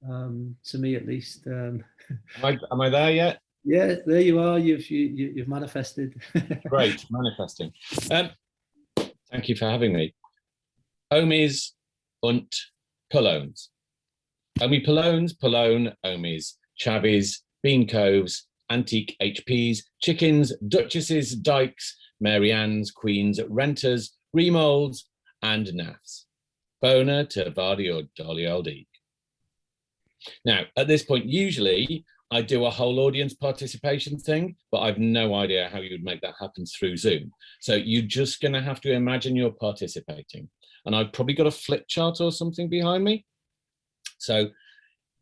to me at least. Am I there yet? Yeah, there you are. You've manifested. Great, manifesting. Thank you for having me. Omis und Polones. Omi Polones, Polone, Omis, Chavies, Bean Coves, Antique HPs, Chickens, Duchesses, Dykes, Mary Anns, Queens, Renters, Remolds, and Naffs. Bona to Vardy or Dolly Oldie. Now, at this point, usually I do a whole audience participation thing, but I've no idea how you would make that happen through Zoom. So you're just going to have to imagine you're participating. And I've probably got a flip chart or something behind me. So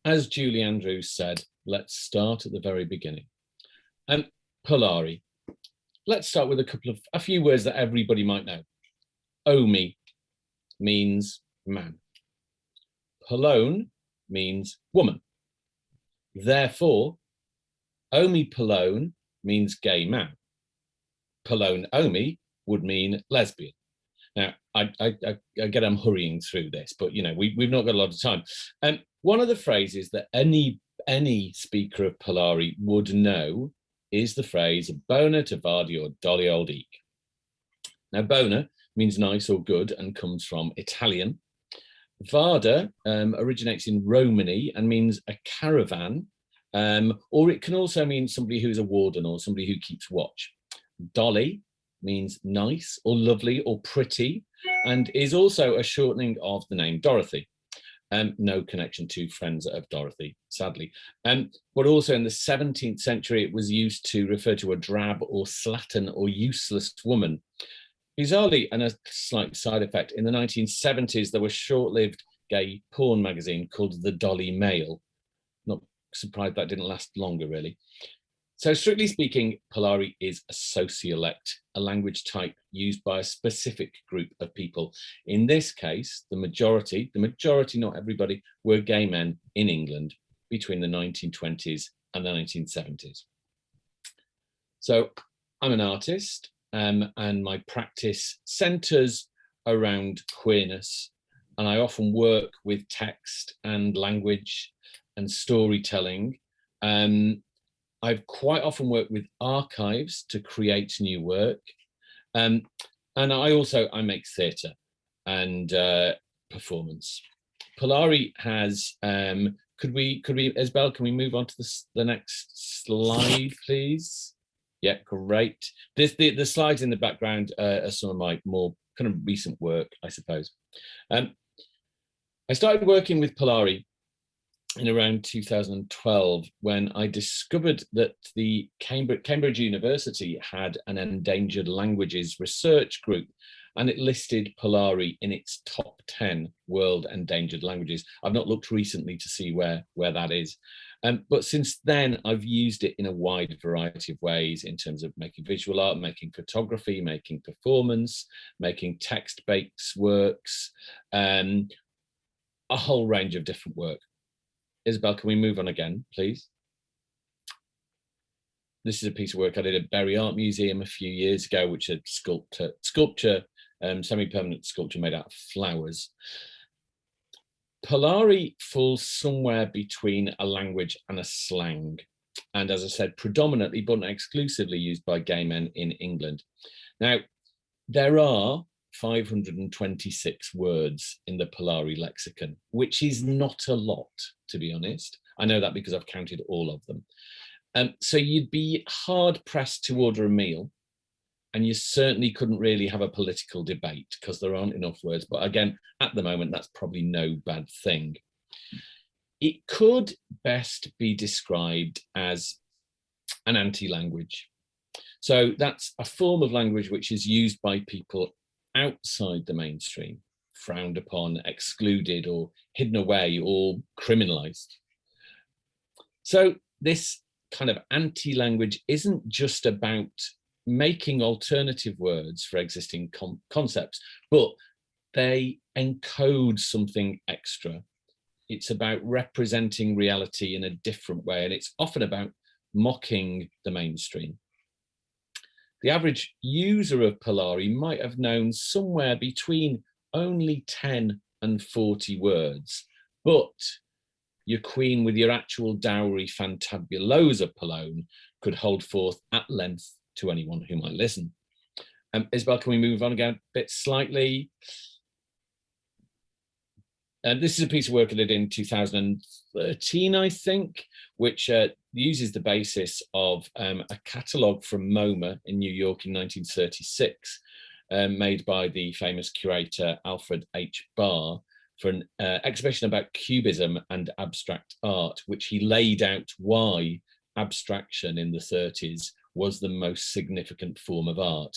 as Julie Andrews said, let's start at the very beginning. Polari. Let's start with a few words that everybody might know. Omi means man. Polone means woman. Therefore, Omi Polone means gay man. Polone Omi would mean lesbian. Now, I get I'm hurrying through this, but you know, we've not got a lot of time. One of the phrases that any speaker of Polari would know is the phrase bona to Vardy or Dolly Old Eek. Now, bona means nice or good and comes from Italian. Varda originates in Romany and means a caravan, or it can also mean somebody who's a warden or somebody who keeps watch. Dolly means nice or lovely or pretty, and is also a shortening of the name Dorothy. No connection to Friends of Dorothy, sadly. But also in the 17th century, it was used to refer to a drab or slattern or useless woman. Bizarrely, and a slight side effect, in the 1970s, there was a short-lived gay porn magazine called The Dolly Mail. Not surprised that didn't last longer, really. So strictly speaking, Polari is a sociolect, a language type used by a specific group of people. In this case, the majority, not everybody, were gay men in England between the 1920s and the 1970s. So I'm an artist, and my practice centers around queerness, and I often work with text and language and storytelling. I've quite often worked with archives to create new work, and I make theatre and performance. Polari has could we Isabel, can we move on to the next slide, please? Yeah, great. The slides in the background are some of my more kind of recent work, I suppose. I started working with Polari in around 2012, when I discovered that the Cambridge University had an endangered languages research group, and it listed Polari in its top 10 world endangered languages. I've not looked recently to see where that is. But since then, I've used it in a wide variety of ways in terms of making visual art, making photography, making performance, making text-based works, a whole range of different work. Isabel, can we move on again, please? This is a piece of work I did at Bury Art Museum a few years ago, which is sculpture, semi-permanent sculpture made out of flowers. Polari falls somewhere between a language and a slang, and as I said, predominantly but not exclusively used by gay men in England. Now, there are 526 words in the Polari lexicon, which is not a lot, to be honest. I know that because I've counted all of them. So you'd be hard pressed to order a meal, and you certainly couldn't really have a political debate because there aren't enough words. But again, at the moment, that's probably no bad thing. It could best be described as an anti-language. So that's a form of language which is used by people outside the mainstream, frowned upon, excluded, or hidden away, or criminalized. So this kind of anti-language isn't just about making alternative words for existing concepts, but they encode something extra. It's about representing reality in a different way, and it's often about mocking the mainstream. The average user of Polari might have known somewhere between only 10 and 40 words, but your queen with your actual dowry fantabulosa Polone could hold forth at length to anyone who might listen. Isabel, can we move on again a bit slightly? This is a piece of work I did in 2013, I think, which uses the basis of a catalogue from MoMA in New York in 1936, made by the famous curator Alfred H. Barr for an exhibition about cubism and abstract art, which he laid out why abstraction in the 30s was the most significant form of art.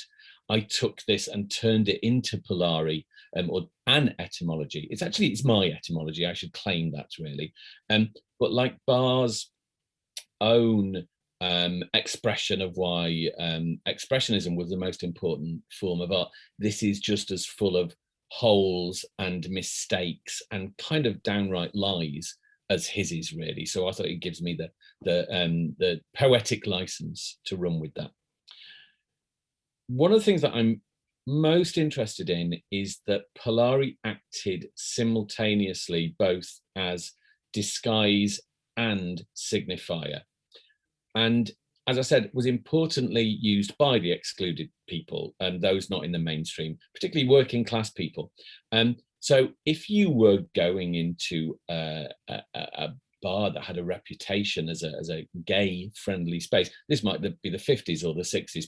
I took this and turned it into Polari, or an etymology. It's my etymology, I should claim that really. But like Barr's own expression of why expressionism was the most important form of art, this is just as full of holes and mistakes and kind of downright lies as his is really. So I thought it gives me the poetic license to run with that. One of the things that I'm most interested in is that Polari acted simultaneously both as disguise and signifier, and as I said, was importantly used by the excluded people and those not in the mainstream, particularly working class people. So if you were going into a bar that had a reputation as a gay friendly space, this might be the 50s or the 60s,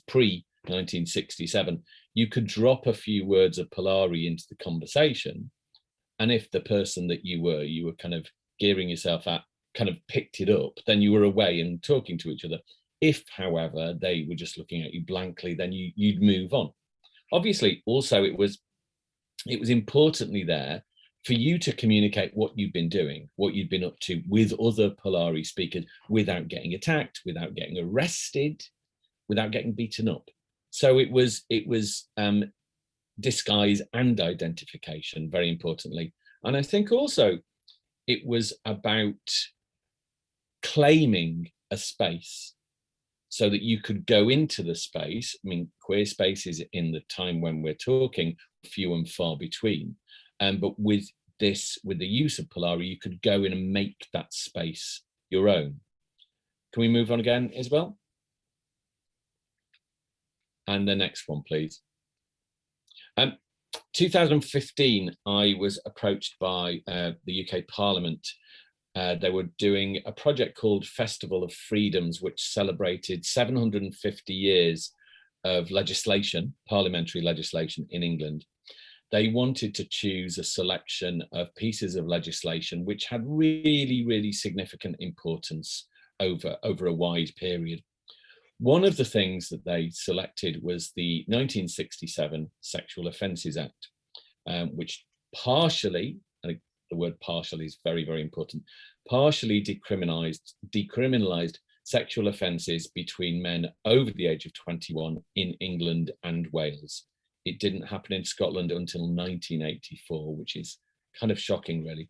1967, you could drop a few words of Polari into the conversation, and if the person that you were kind of gearing yourself at kind of picked it up, then you were away and talking to each other. If, however, they were just looking at you blankly, then you'd move on. Obviously, also it was importantly there for you to communicate what you've been doing, what you'd been up to with other Polari speakers without getting attacked, without getting arrested, without getting beaten up. So it was disguise and identification, very importantly. And I think also it was about claiming a space so that you could go into the space. I mean, queer spaces in the time when we're talking, few and far between. But with the use of Polari, you could go in and make that space your own. Can we move on again, Isabel? And the next one, please. 2015, I was approached by the UK Parliament. They were doing a project called Festival of Freedoms, which celebrated 750 years of legislation, parliamentary legislation in England. They wanted to choose a selection of pieces of legislation which had really, really significant importance over a wide period. One of the things that they selected was the 1967 Sexual Offences Act, which partially, and the word partially is very, very important, partially decriminalised sexual offences between men over the age of 21 in England and Wales. It didn't happen in Scotland until 1984, which is kind of shocking, really.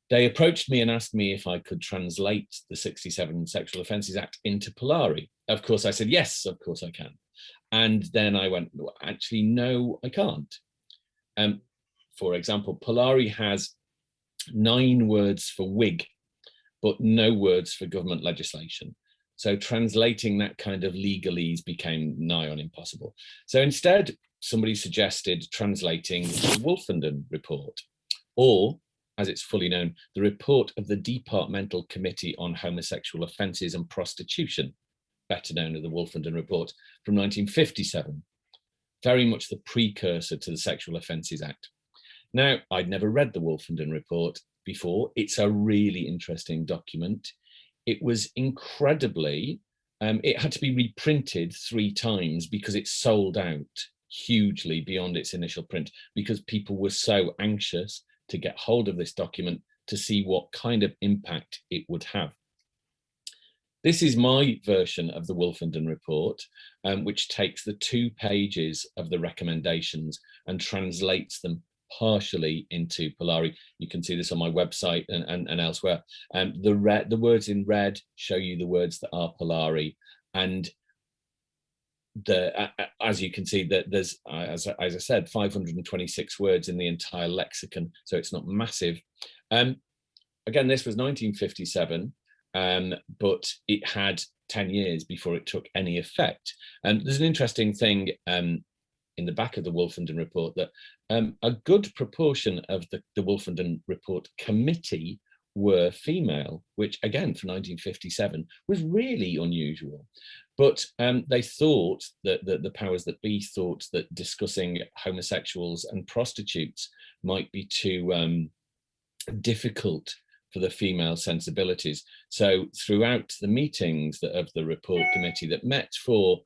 They approached me and asked me if I could translate the 67 Sexual Offences Act into Polari. Of course, I said, yes, of course I can. And then I went, well, actually, no, I can't. For example, Polari has 9 words for wig, but no words for government legislation. So translating that kind of legalese became nigh on impossible. So instead, somebody suggested translating the Wolfenden Report, or, as it's fully known, the report of the Departmental Committee on Homosexual Offences and Prostitution, better known as the Wolfenden Report, from 1957, very much the precursor to the Sexual Offences Act. Now, I'd never read the Wolfenden Report before. It's a really interesting document. It was incredibly, it had to be reprinted 3 times because it sold out hugely beyond its initial print, because people were so anxious to get hold of this document to see what kind of impact it would have. This is my version of the Wolfenden Report, which takes the 2 pages of the recommendations and translates them partially into Polari. You can see this on my website and elsewhere. The words in red show you the words that are Polari, and as you can see, that there's, as I said, 526 words in the entire lexicon, so it's not massive. Again, this was 1957, but it had 10 years before it took any effect. And there's an interesting thing in the back of the Wolfenden Report that a good proportion of the Wolfenden Report committee were female, which again for 1957 was really unusual. But they thought that the powers that be thought that discussing homosexuals and prostitutes might be too difficult for the female sensibilities. So throughout the meetings of the report committee that met for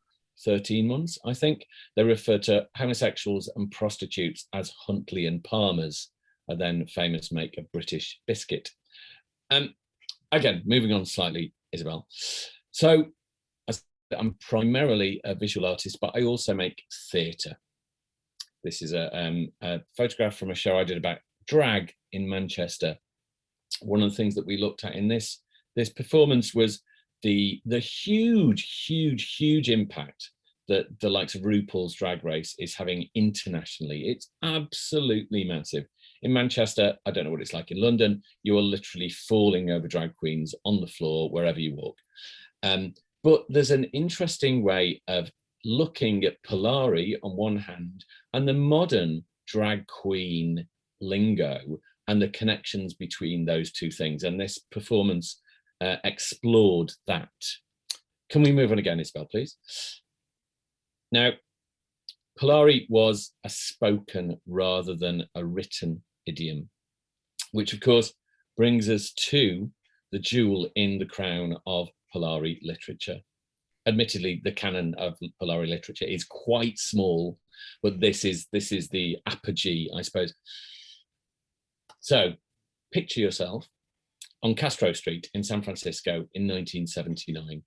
13 months, I think, they refer to homosexuals and prostitutes as Huntley and Palmers, a then famous make of British biscuit. Again, moving on slightly, Isabel. So I'm primarily a visual artist, but I also make theatre. This is a photograph from a show I did about drag in Manchester. One of the things that we looked at in this performance was the huge impact that the likes of RuPaul's Drag Race is having internationally. It's absolutely massive. In Manchester, I don't know what it's like in London, you are literally falling over drag queens on the floor wherever you walk. But there's an interesting way of looking at Polari on one hand and the modern drag queen lingo and the connections between those two things. And this performance explored that. Can we move on again, Isabel, please? Now, Polari was a spoken rather than a written idiom, which of course brings us to the jewel in the crown of Polari literature. Admittedly, the canon of Polari literature is quite small, but this is the apogee, I suppose. So, picture yourself on Castro Street in San Francisco in 1979,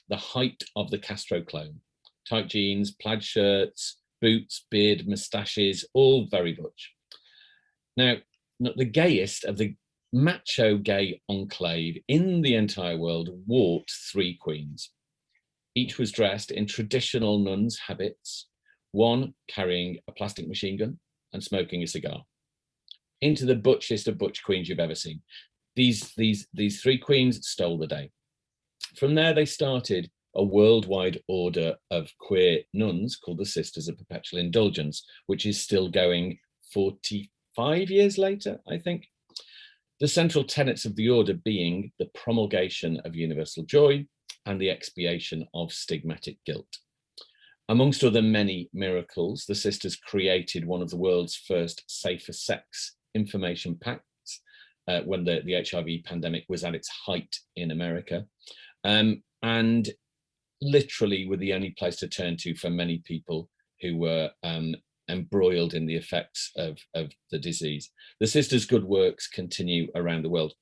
the height of the Castro clone. Tight jeans, plaid shirts, boots, beard, moustaches, all very butch. Now, not the gayest of the macho gay enclave in the entire world walked three queens. Each was dressed in traditional nun's habits, one carrying a plastic machine gun and smoking a cigar. Into the butchest of butch queens you've ever seen. These three queens stole the day. From there, they started a worldwide order of queer nuns called the Sisters of Perpetual Indulgence, which is still going 45 years later, I think. The central tenets of the order being the promulgation of universal joy and the expiation of stigmatic guilt. Amongst other many miracles, the sisters created one of the world's first safer sex information packs when the HIV pandemic was at its height in America. And literally were the only place to turn to for many people who were embroiled in the effects of the disease. The sisters' good works continue around the world.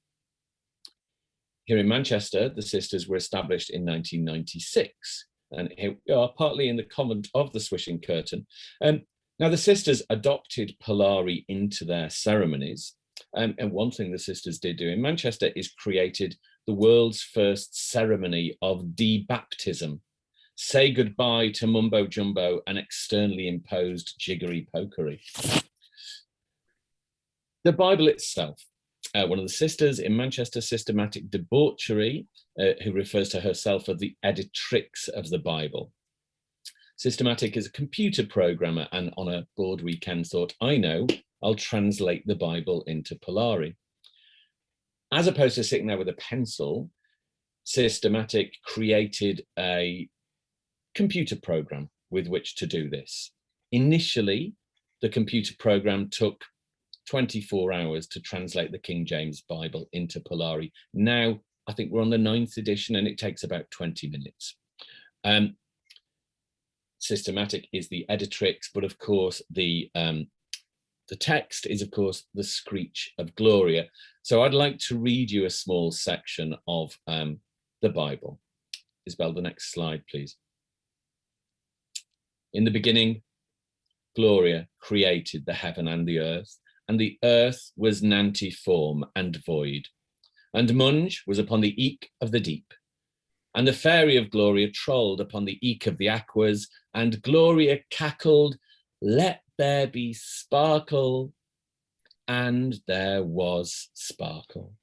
Here in Manchester, the sisters were established in 1996, and here we are partly in the convent of the Swishing Curtain. Now, the sisters adopted Polari into their ceremonies, and one thing the sisters did do in Manchester is created the world's first ceremony of debaptism. Say goodbye to mumbo jumbo and externally imposed jiggery pokery. The Bible itself, one of the sisters in Manchester Systematic Debauchery, who refers to herself as the editrix of the Bible. Systematic is a computer programmer, and on a bored weekend thought, I know, I'll translate the Bible into Polari. As opposed to sitting there with a pencil, Systematic created a computer program with which to do this. Initially, the computer program took 24 hours to translate the King James Bible into Polari. Now, I think we're on the 9th edition and it takes about 20 minutes. Systematic is the editrix, but of course the text is, of course, the screech of Gloria. So I'd like to read you a small section of the Bible. Isabel, the next slide, please. In the beginning, Gloria created the heaven and the earth was nantiform and void, and Munge was upon the eke of the deep, and the fairy of Gloria trolled upon the eke of the aquas, and Gloria cackled, let there be sparkle, and there was sparkle.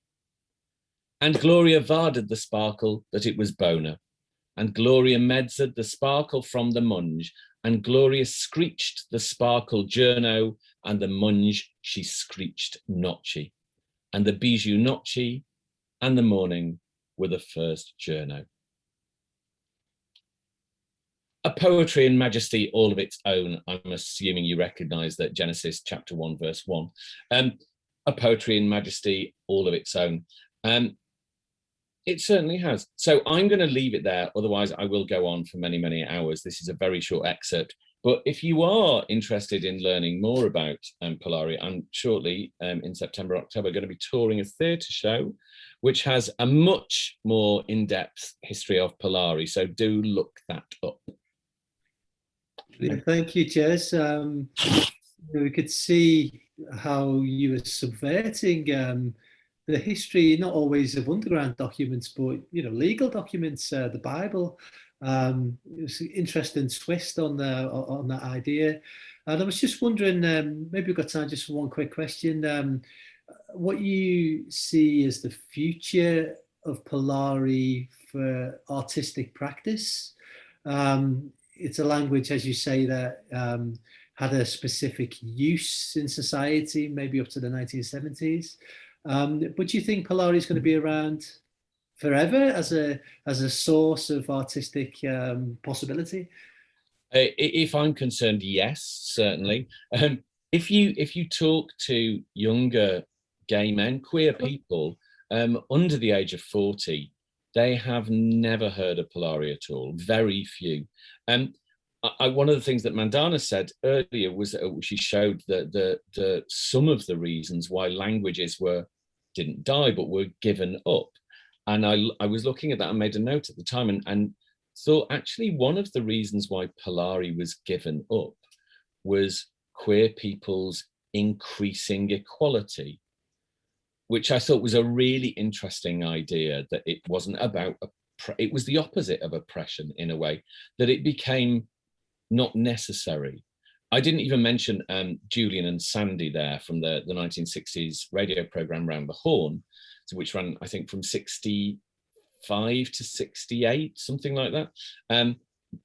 And Gloria varded the sparkle that it was bona, and Gloria medsaid the sparkle from the munge, and Gloria screeched the sparkle journo, and the munge she screeched notchy, and the bijou notchy, and the morning were the first journo. A poetry in majesty all of its own. I'm assuming you recognize that Genesis chapter 1 verse 1. A poetry in majesty all of its own. It certainly has. So I'm going to leave it there, otherwise I will go on for many, many hours. This is a very short excerpt. But if you are interested in learning more about Polari, I'm shortly in September, October, going to be touring a theatre show which has a much more in-depth history of Polari. So do look that up. Yeah, thank you, Jez. We could see how you were subverting the history, not always of underground documents, but legal documents, the Bible. It was an interesting twist on that idea. And I was just wondering, maybe we've got time just for one quick question. What you see as the future of Polari for artistic practice? It's a language, as you say, that had a specific use in society, maybe up to the 1970s. But do you think Polari is going to be around forever as a source of artistic possibility? If I'm concerned, yes, certainly. If you talk to younger gay men, queer people under the age of 40, they have never heard of Polari at all. Very few. One of the things that Mandana said earlier was she showed the some of the reasons why languages didn't die but were given up, and I was looking at that and made a note at the time and thought actually one of the reasons why Polari was given up was queer people's increasing equality, which I thought was a really interesting idea, that it wasn't about it was the opposite of oppression in a way, that it became not necessary. I didn't even mention Julian and Sandy there from the 1960s radio program Round the Horn, which ran, I think, from 65 to 68, something like that,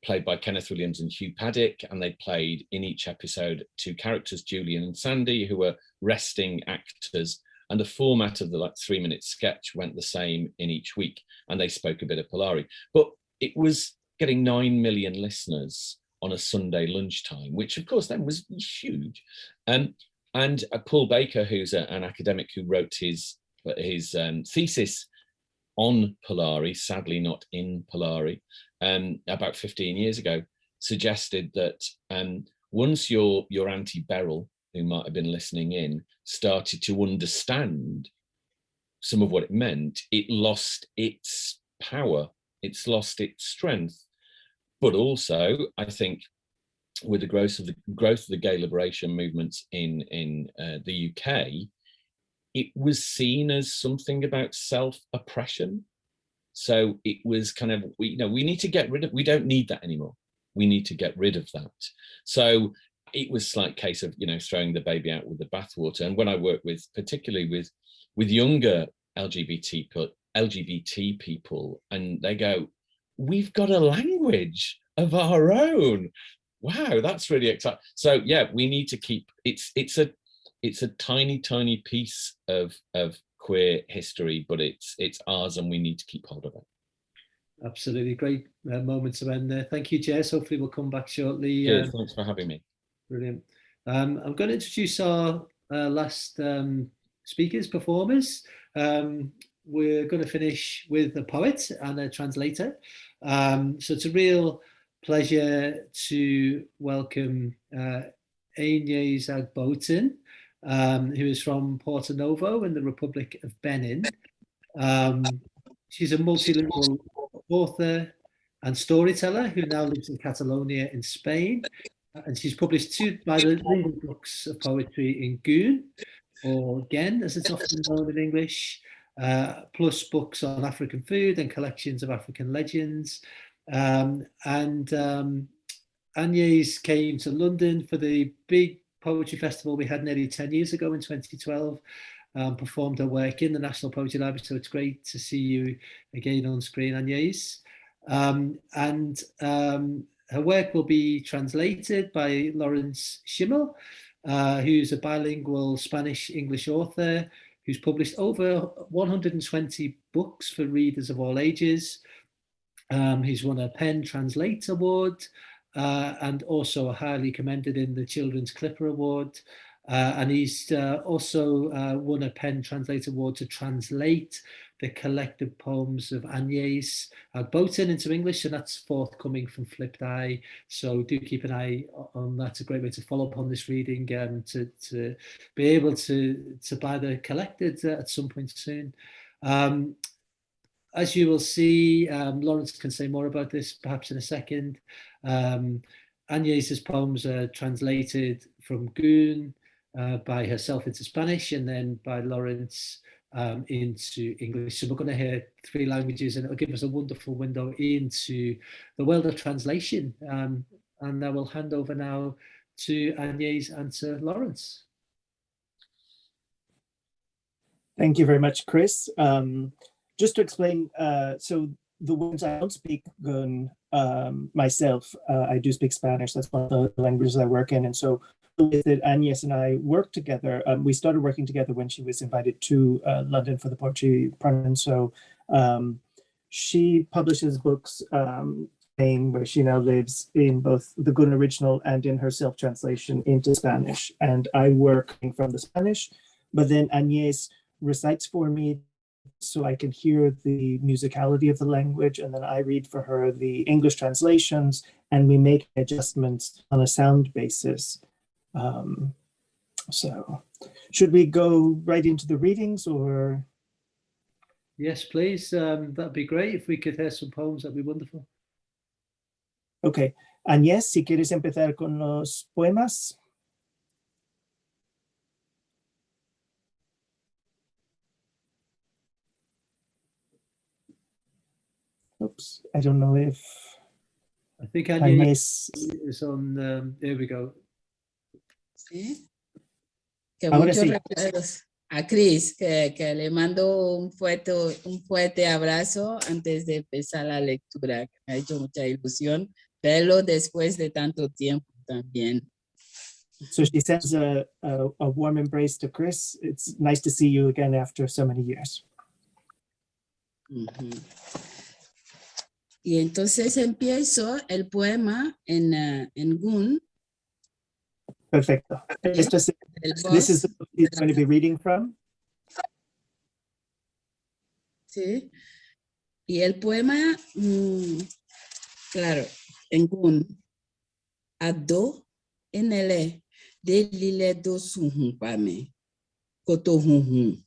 played by Kenneth Williams and Hugh Paddick, and they played in each episode two characters, Julian and Sandy, who were resting actors, and the format of the 3-minute sketch went the same in each week, and they spoke a bit of Polari. But it was getting 9 million listeners on a Sunday lunchtime, which of course then was huge. And Paul Baker, who's an academic who wrote his thesis on Polari, sadly not in Polari, about 15 years ago, suggested that once your Auntie Beryl, who might have been listening in, started to understand some of what it meant, it lost its power, it's lost its strength. But also, I think, with the growth of the gay liberation movements in the UK, it was seen as something about self-oppression. So it was kind of, we need to get rid of, we don't need that anymore. We need to get rid of that. So it was like a case of, throwing the baby out with the bathwater. And when I work particularly with younger LGBT people, and they go, we've got a language of our own. Wow, that's really exciting. So yeah, we need to keep, it's a tiny piece of queer history, but it's ours, and we need to keep hold of it. Absolutely, great moment to end there. Thank you, Jez. Hopefully we'll come back shortly. Cheers, thanks for having me. Brilliant. I'm going to introduce our last performers. We're going to finish with a poet and a translator. So it's a real pleasure to welcome Agnès Agboton, who is from Porto Novo in the Republic of Benin. She's a multilingual author and storyteller who now lives in Catalonia in Spain. And she's published 2 bilingual books of poetry in Goon, or Gen, as it's often known in English, plus books on African food and collections of African legends. And Agnès came to London for the big poetry festival we had nearly 10 years ago in 2012, performed her work in the National Poetry Library, so it's great to see you again on screen, Agnès. Her work will be translated by Lawrence Schimel, who's a bilingual Spanish-English author who's published over 120 books for readers of all ages. He's won a Pen Translate Award and also highly commended in the Children's Clipper Award. And he's also won a Pen Translate Award to translate the collected poems of Agnès Agboton into English, and that's forthcoming from Flipped Eye. So do keep an eye on that. It's a great way to follow up on this reading, to be able to buy the collected at some point soon. As you will see, Lawrence can say more about this perhaps in a second. Agnès' poems are translated from Goon by herself into Spanish, and then by Lawrence into English. So we're going to hear 3 languages, and it'll give us a wonderful window into the world of translation. And I will hand over now to Agnès and to Lawrence. Thank you very much, Chris. Just to explain, so the words, I don't speak Goon myself. I do speak Spanish. That's one of the languages I work in. And so the way that Agnès and I work together, we started working together when she was invited to London for the Poetry Parliament. So she publishes books Spain, where she now lives, in both the Gun original and in her self-translation into Spanish. And I work from the Spanish, but then Agnès recites for me so I can hear the musicality of the language, and then I read for her the English translations, and we make adjustments on a sound basis. So should we go right into the readings, or? Yes, please. That'd be great. If we could hear some poems, that'd be wonderful. Okay. Agnès, si quieres empezar con los poemas. Oops, I don't know if I think Agnès is on. There we go. Sí. Que Ahora muchos sí. recuerdos a Chris, que le mando un fuerte abrazo antes de empezar la lectura. Me ha hecho mucha ilusión verlo después de tanto tiempo también. So she sends a warm embrace to Chris. It's nice to see you again after so many years. Y entonces empiezo el poema en Gun. Perfecto. Esto es, this is the book he's going to be reading from. Sí. Y el poema, claro, en Gun. Ado enele de lile do suhun pame. Koto hun.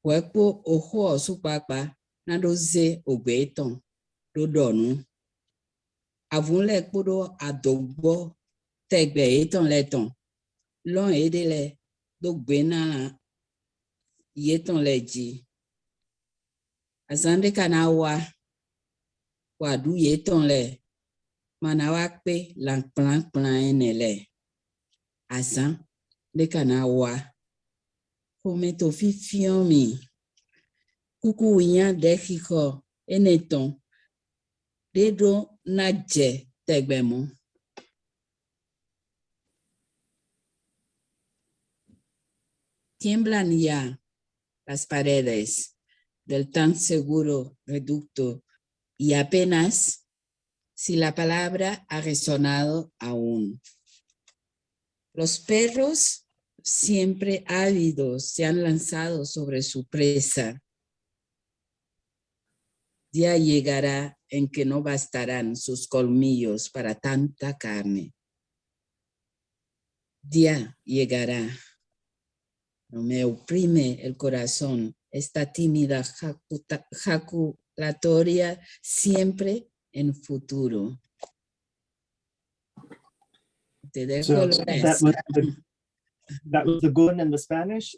Wekpo oho supapa na doze obeton. Dodonu. Avun le kudo adogbo tegbe eton leton. Lon edele dogbe nana yeton leji. Azande kanawa wadu yeton le manawakpe lang plan enele. Azan de kanawa kometo fifiomi. Kuku yan dekiko eneton. Dedo naje tegbemo. Tiemblan ya las paredes del tan seguro reducto y apenas si la palabra ha resonado aún. Los perros siempre ávidos se han lanzado sobre su presa. Día llegará en que no bastarán sus colmillos para tanta carne. Día llegará. No me oprime el corazón esta tímida jaculatoria siempre en futuro. Te dejo, So that was the Gun in the Spanish.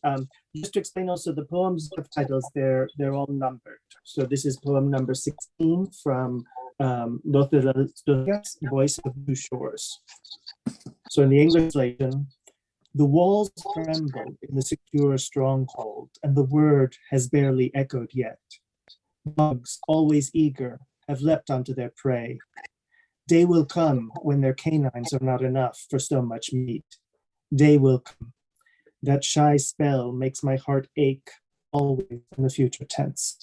Just to explain also the poems subtitles, they're all numbered. So this is poem number 16 from Los de las Dunas, Voice of New Shores. So in the English translation, the walls tremble in the secure stronghold, and the word has barely echoed yet. Bugs, always eager, have leapt onto their prey. Day will come when their canines are not enough for so much meat. Day will come. That shy spell makes my heart ache, always in the future tense.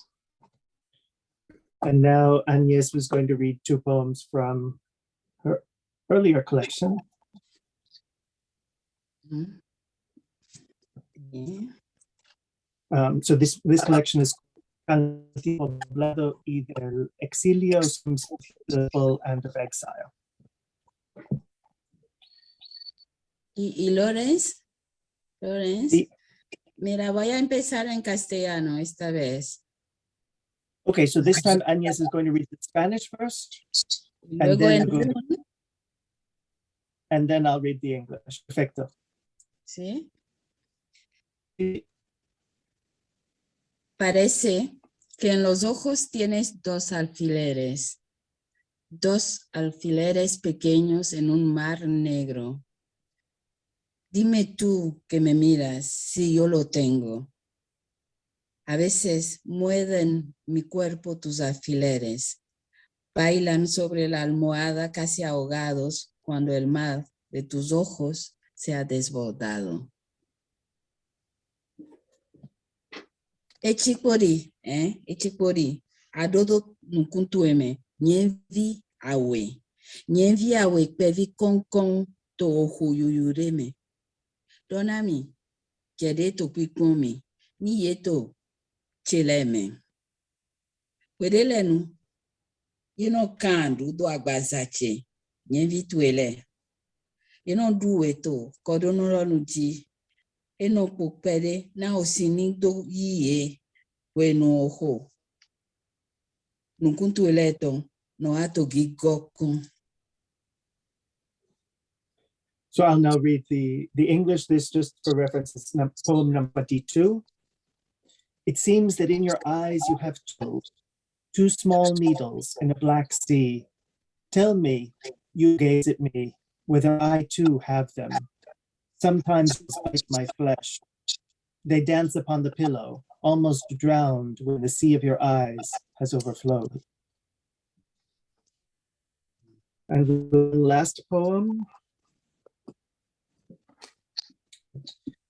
And now Agnès was going to read two poems from her earlier collection. So this collection is Cantico Hablado y del Exilio, and of Exile. Y Lawrence, Sí. Mira, voy a empezar en castellano esta vez. Okay, so this time Agnès is going to read the Spanish first, and Luego then I'll read the English. Perfecto. ¿Sí? Sí. Parece que en los ojos tienes dos alfileres pequeños en un mar negro. Dime tú que me miras si yo lo tengo. A veces mueven mi cuerpo tus alfileres, bailan sobre la almohada casi ahogados cuando el mar de tus ojos se ha desbordado. Echikpori, adodo nukuntueme, nyevi awe. Nyenvi awe pevi kong to huyuyureme. Donami, kede to pikomi, ni yeto chileme. Wedelenu, kandu do agbazache, nyenvi tuele. Du eto, kodono nuji. Pokpede na osini do yiye we no ho. Nukuntu eleto no ato gigokun. So I'll now read the English. This just for reference is poem number 22. It seems that in your eyes you have two small needles in a black sea. Tell me, you gaze at me, whether I too have them. Sometimes bite my flesh. They dance upon the pillow, almost drowned when the sea of your eyes has overflowed. And the last poem.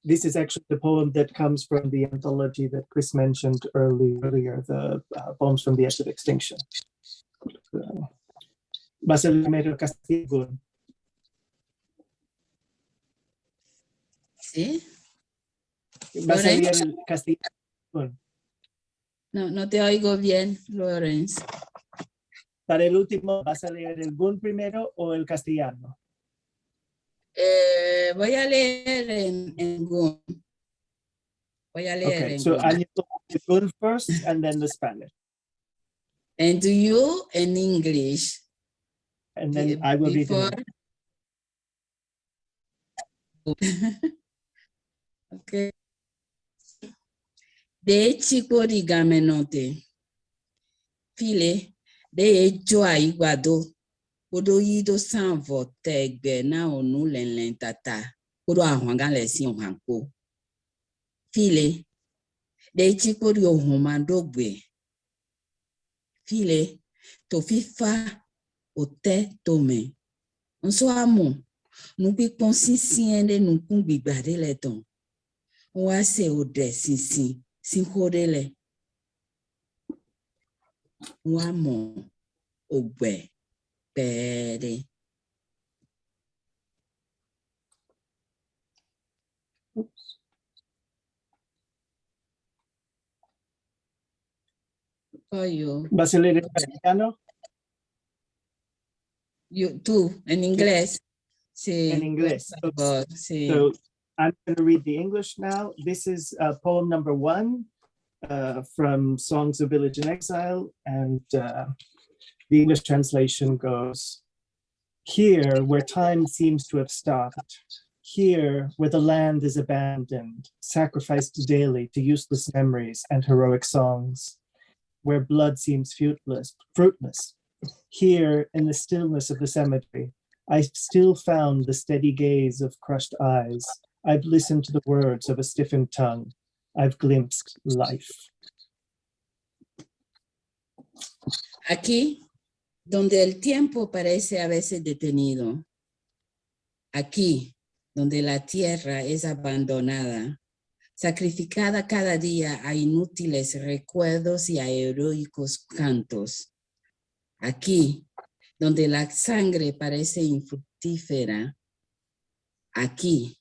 This is actually the poem that comes from the anthology that Chris mentioned earlier, the poems from the Edge of Extinction. Basilio Castillo. ¿Sí? Basilio Castillo. No te oigo bien, Lawrence. Para el último, ¿vas a leer el Gun primero o el castellano? Voy a leer en Gun. Voy a leer en so Gun. I need to read the Gun first and then the Spanish. And do you in English? And then I will read before. Okay. De chico rigamenote. File, de hecho ahí guado. Odo yido san vote gbe na onu len tata. Odo ahwanga le si ohanko. File, de chico ri ohumando gbe. File, to fifa ote tome. Onso amo, nubi consisiende nukun bigbade le ton. Wa se ode sinsin, sin hodele. Wa mo ogbe pere. You. ¿Vas a leer en castellano? Tú, en inglés. Sí. In English. Sí. So I'm going to read the English now. This is poem number 1 from Songs of Village in Exile. And the English translation goes, here where time seems to have stopped, here where the land is abandoned, sacrificed daily to useless memories and heroic songs, where blood seems fruitless. Here in the stillness of the cemetery, I've still found the steady gaze of crushed eyes. I've listened to the words of a stiffened tongue. I've glimpsed life. Aquí, donde el tiempo parece a veces detenido. Aquí, donde la tierra es abandonada, sacrificada cada día a inútiles recuerdos y a heroicos cantos. Aquí, donde la sangre parece infructífera. Aquí,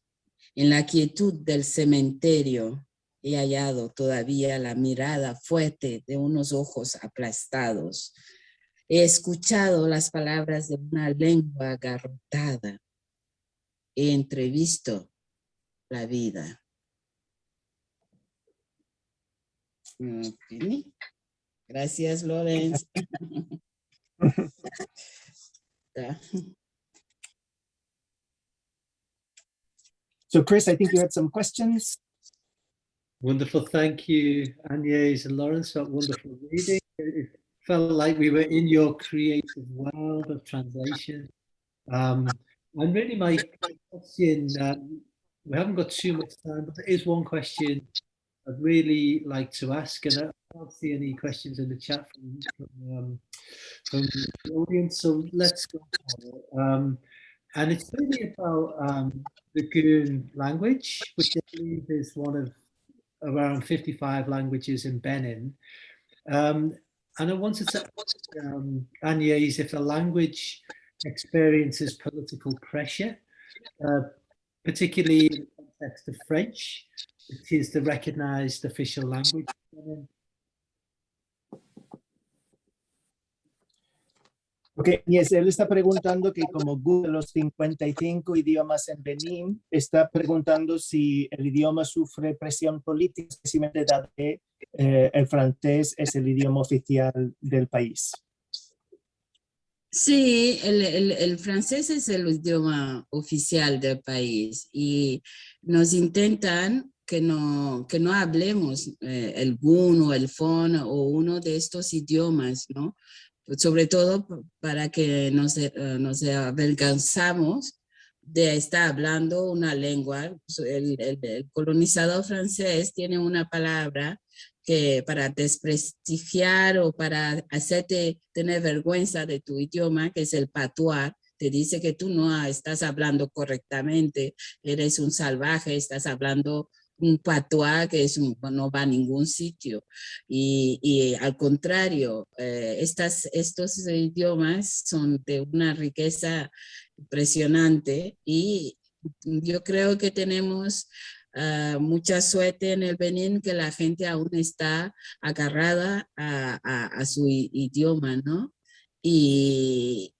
en la quietud del cementerio, he hallado todavía la mirada fuerte de unos ojos aplastados. He escuchado las palabras de una lengua agarrotada. He entrevisto la vida. Okay. Gracias, Lawrence. So Chris, I think you had some questions. Wonderful. Thank you, Agnès and Lawrence, for that wonderful reading. It felt like we were in your creative world of translation. And really my question, we haven't got too much time, but there is one question I'd really like to ask, and I can't see any questions in the chat from the audience, so let's go for it. And it's really about the Goon language, which I believe is one of around 55 languages in Benin. And I wanted to ask Agnès if the language experiences political pressure, particularly in the context of French, which is the recognized official language. Ok, Agnès, él está preguntando que como Google los 55 idiomas en Benín, está preguntando si el idioma sufre presión política, especialmente dado que el francés es el idioma oficial del país. Sí, el francés es el idioma oficial del país y nos intentan que no hablemos el gun o el fon o uno de estos idiomas, ¿no? Sobre todo para que nos avergonzamos de estar hablando una lengua. El colonizador francés tiene una palabra que para desprestigiar o para hacerte tener vergüenza de tu idioma, que es el patois, te dice que tú no estás hablando correctamente, eres un salvaje, estás hablando un patois que no va a ningún sitio. Y al contrario, estos idiomas son de una riqueza impresionante y yo creo que tenemos mucha suerte en el Benín, que la gente aún está agarrada a su idioma, ¿no? Y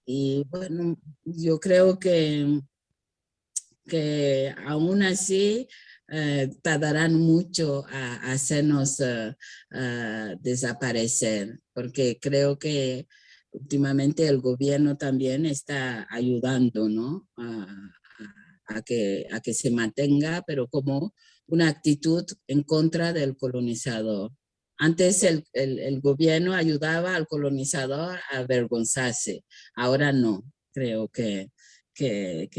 bueno, yo creo que aún así tardarán mucho a hacernos desaparecer, porque creo que últimamente el gobierno también está ayudando, ¿no? A que se mantenga, pero como una actitud en contra del colonizador. Antes el gobierno ayudaba al colonizador a avergonzarse, ahora no, creo que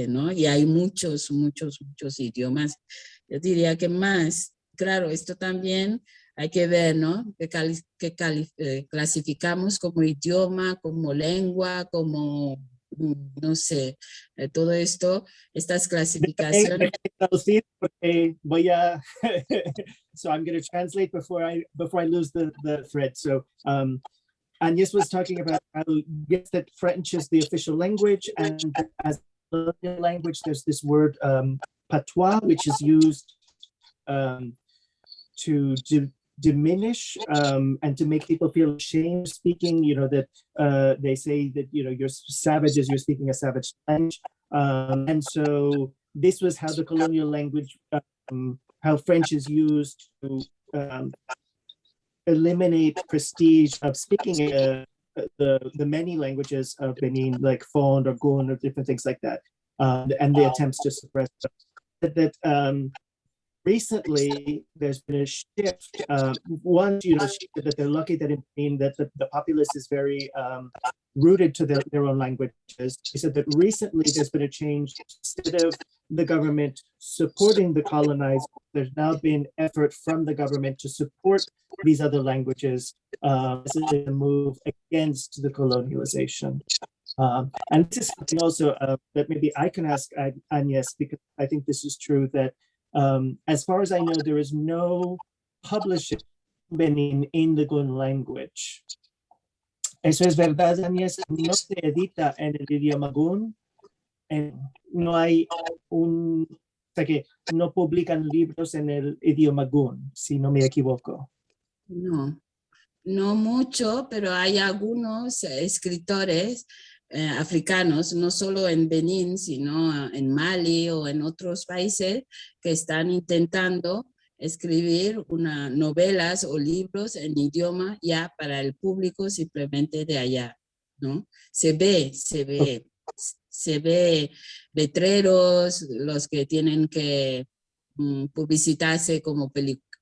no, y hay muchos idiomas. Yo diría que más, claro, esto también hay que ver, ¿no? Que clasificamos como idioma, como lengua, como, no sé, todo esto, estas clasificaciones. Traducir porque voy a, so I'm going to translate before I lose the thread. So Agnès was talking about how, yes, that French is the official language, and as a language, there's this word patois, which is used to diminish and to make people feel ashamed speaking, you know, that they say that, you know, you're savage as you're speaking a savage language. And so this was how the colonial language, how French is used to eliminate prestige of speaking the many languages of Benin, like Fon or Gun or different things like that, and the attempts to suppress that. Recently, there's been a shift. One, you know, that they're lucky that in Benin that the populace is very rooted to their own languages. He said that recently there's been a change. Instead of the government supporting the colonized, there's now been effort from the government to support these other languages. This is a move against the colonialization. And this is something also that maybe I can ask Agnès, because I think this is true, that as far as I know, there is no publishing Benin in the Gun language. Eso es verdad, Agnès, no se edita en el idioma Gun. No hay o sea que no publican libros en el idioma Gun, si no me equivoco. No mucho, pero hay algunos escritores africanos, no solo en Benín, sino en Mali o en otros países, que están intentando escribir novelas o libros en idioma ya para el público simplemente de allá, ¿no? Se ve letreros, los que tienen que publicitarse como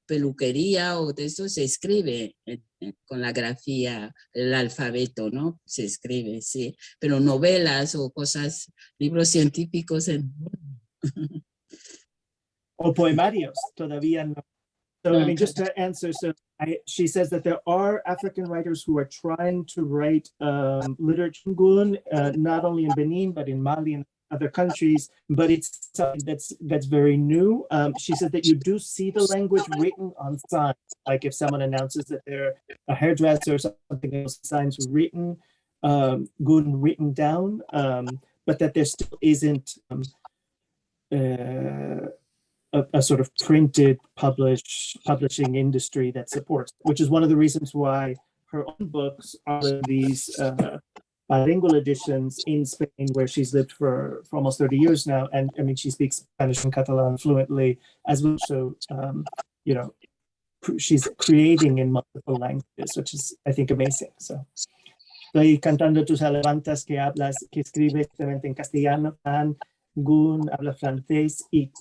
peluquería o de eso, se escribe con la grafía, el alfabeto, ¿no? Se escribe, sí, pero novelas o cosas, libros científicos O poemarios, todavía no. So, I mean, just to answer, so she says that there are African writers who are trying to write literature in Gun, not only in Benin, but in Mali and other countries, but it's something that's very new. She said that you do see the language written on signs, like if someone announces that they're a hairdresser or something else, signs written, good and written down, but that there still isn't a sort of printed publishing industry that supports, which is one of the reasons why her own books are these bilingual editions in Spain, where she's lived for almost 30 years now. And I mean, she speaks Spanish and Catalan fluently as well. So, you know, she's creating in multiple languages, which is, I think, amazing. So, estoy cantando tus alabanzas que hablas, que escribes en castellano, tan Gun habla francés y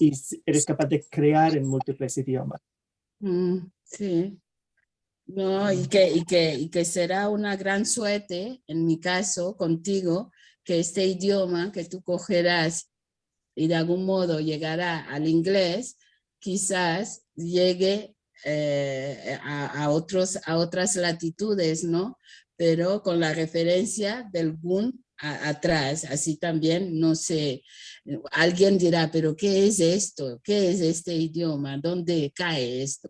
eres capaz de crear en múltiples idiomas. Sí. No, y que será una gran suerte, en mi caso, contigo, que este idioma que tú cogerás y de algún modo llegará al inglés, quizás llegue a otras latitudes, ¿no? Pero con la referencia del gun atrás, así también, no sé, alguien dirá, pero ¿qué es esto? ¿Qué es este idioma? ¿Dónde cae esto?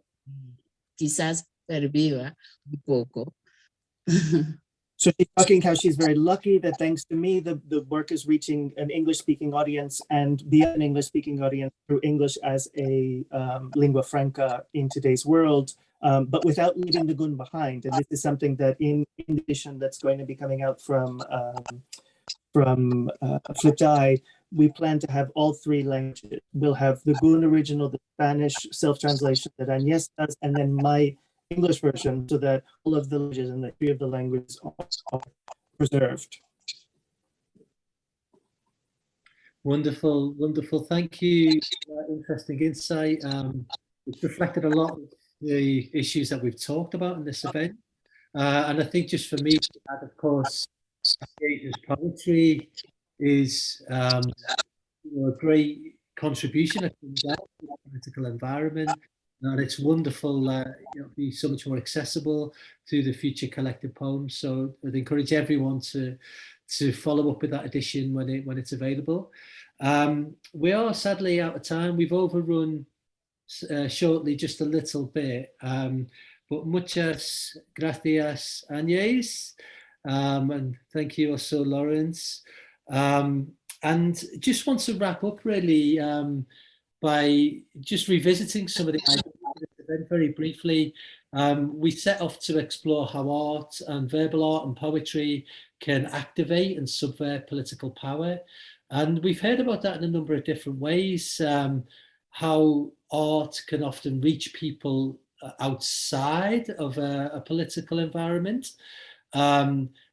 Quizás perviva un poco. So she's talking how she's very lucky that thanks to me, the work is reaching an English-speaking audience and beyond an English-speaking audience through English as a lingua franca in today's world, but without leaving the gun behind. And this is something that in edition that's going to be coming out from Flipped Eye, we plan to have all three languages. We'll have the Gun original, the Spanish self-translation that Agnès does, and then my English version, so that all of the languages and the three of the languages are preserved. Wonderful, wonderful. Thank you for that interesting insight. It's reflected a lot of the issues that we've talked about in this event. And I think just for me, of course, Jez's poetry is a great contribution to the political environment, and it's wonderful be so much more accessible to the future collected poems. So I'd encourage everyone to follow up with that edition when it's available. We are sadly out of time. We've overrun shortly just a little bit, but muchas gracias, Agnès. And thank you also, Lawrence. And just want to wrap up really by just revisiting some of the ideas very briefly. We set off to explore how art and verbal art and poetry can activate and subvert political power. And we've heard about that in a number of different ways, how art can often reach people outside of a political environment.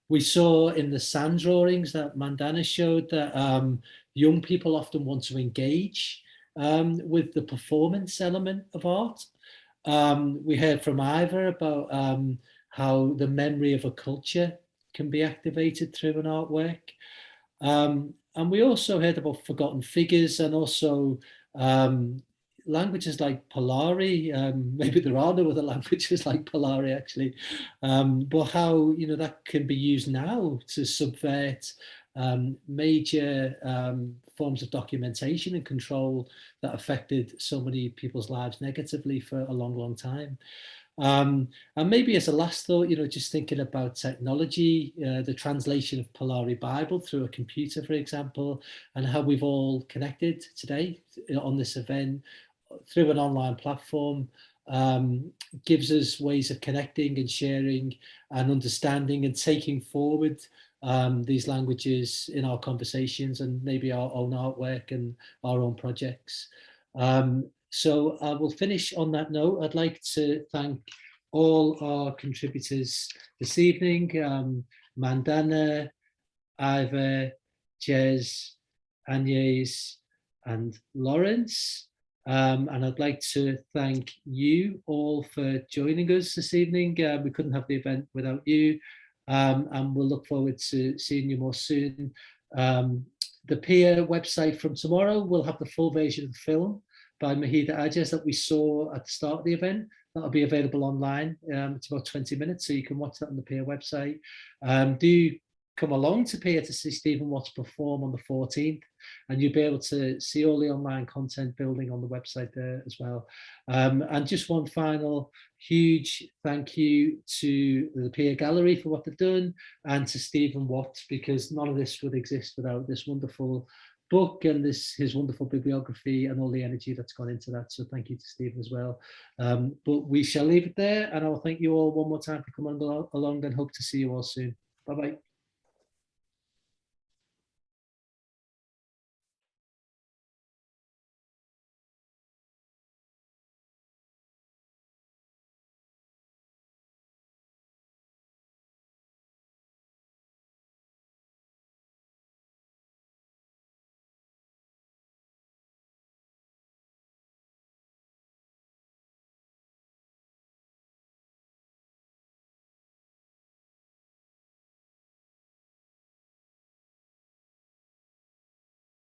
We saw in the sand drawings that Mandana showed that young people often want to engage with the performance element of art. We heard from Ivor about how the memory of a culture can be activated through an artwork. And we also heard about forgotten figures and also languages like Polari. Maybe there are no other languages like Polari actually, but how that can be used now to subvert major forms of documentation and control that affected so many people's lives negatively for a long, long time. And maybe as a last thought, just thinking about technology, the translation of Polari Bible through a computer, for example, and how we've all connected today on this event through an online platform, gives us ways of connecting and sharing and understanding and taking forward these languages in our conversations and maybe our own artwork and our own projects. So I will finish on that note. I'd like to thank all our contributors this evening, Mandana, Ivor, Jez, Agnès, and Lawrence. And I'd like to thank you all for joining us this evening. We couldn't have the event without you, and we'll look forward to seeing you more soon. The PIA website from tomorrow will have the full version of the film by Mahida Ajaz that we saw at the start of the event. That'll be available online. It's about 20 minutes, so you can watch that on the PIA website. Do come along to Pier to see Stephen Watts perform on the 14th, and you'll be able to see all the online content building on the website there as well. And just one final huge thank you to the Pier Gallery for what they've done, and to Stephen Watts, because none of this would exist without this wonderful book and his wonderful bibliography and all the energy that's gone into that. So thank you to Stephen as well. But we shall leave it there, and I'll thank you all one more time for coming along, and hope to see you all soon. Bye-bye.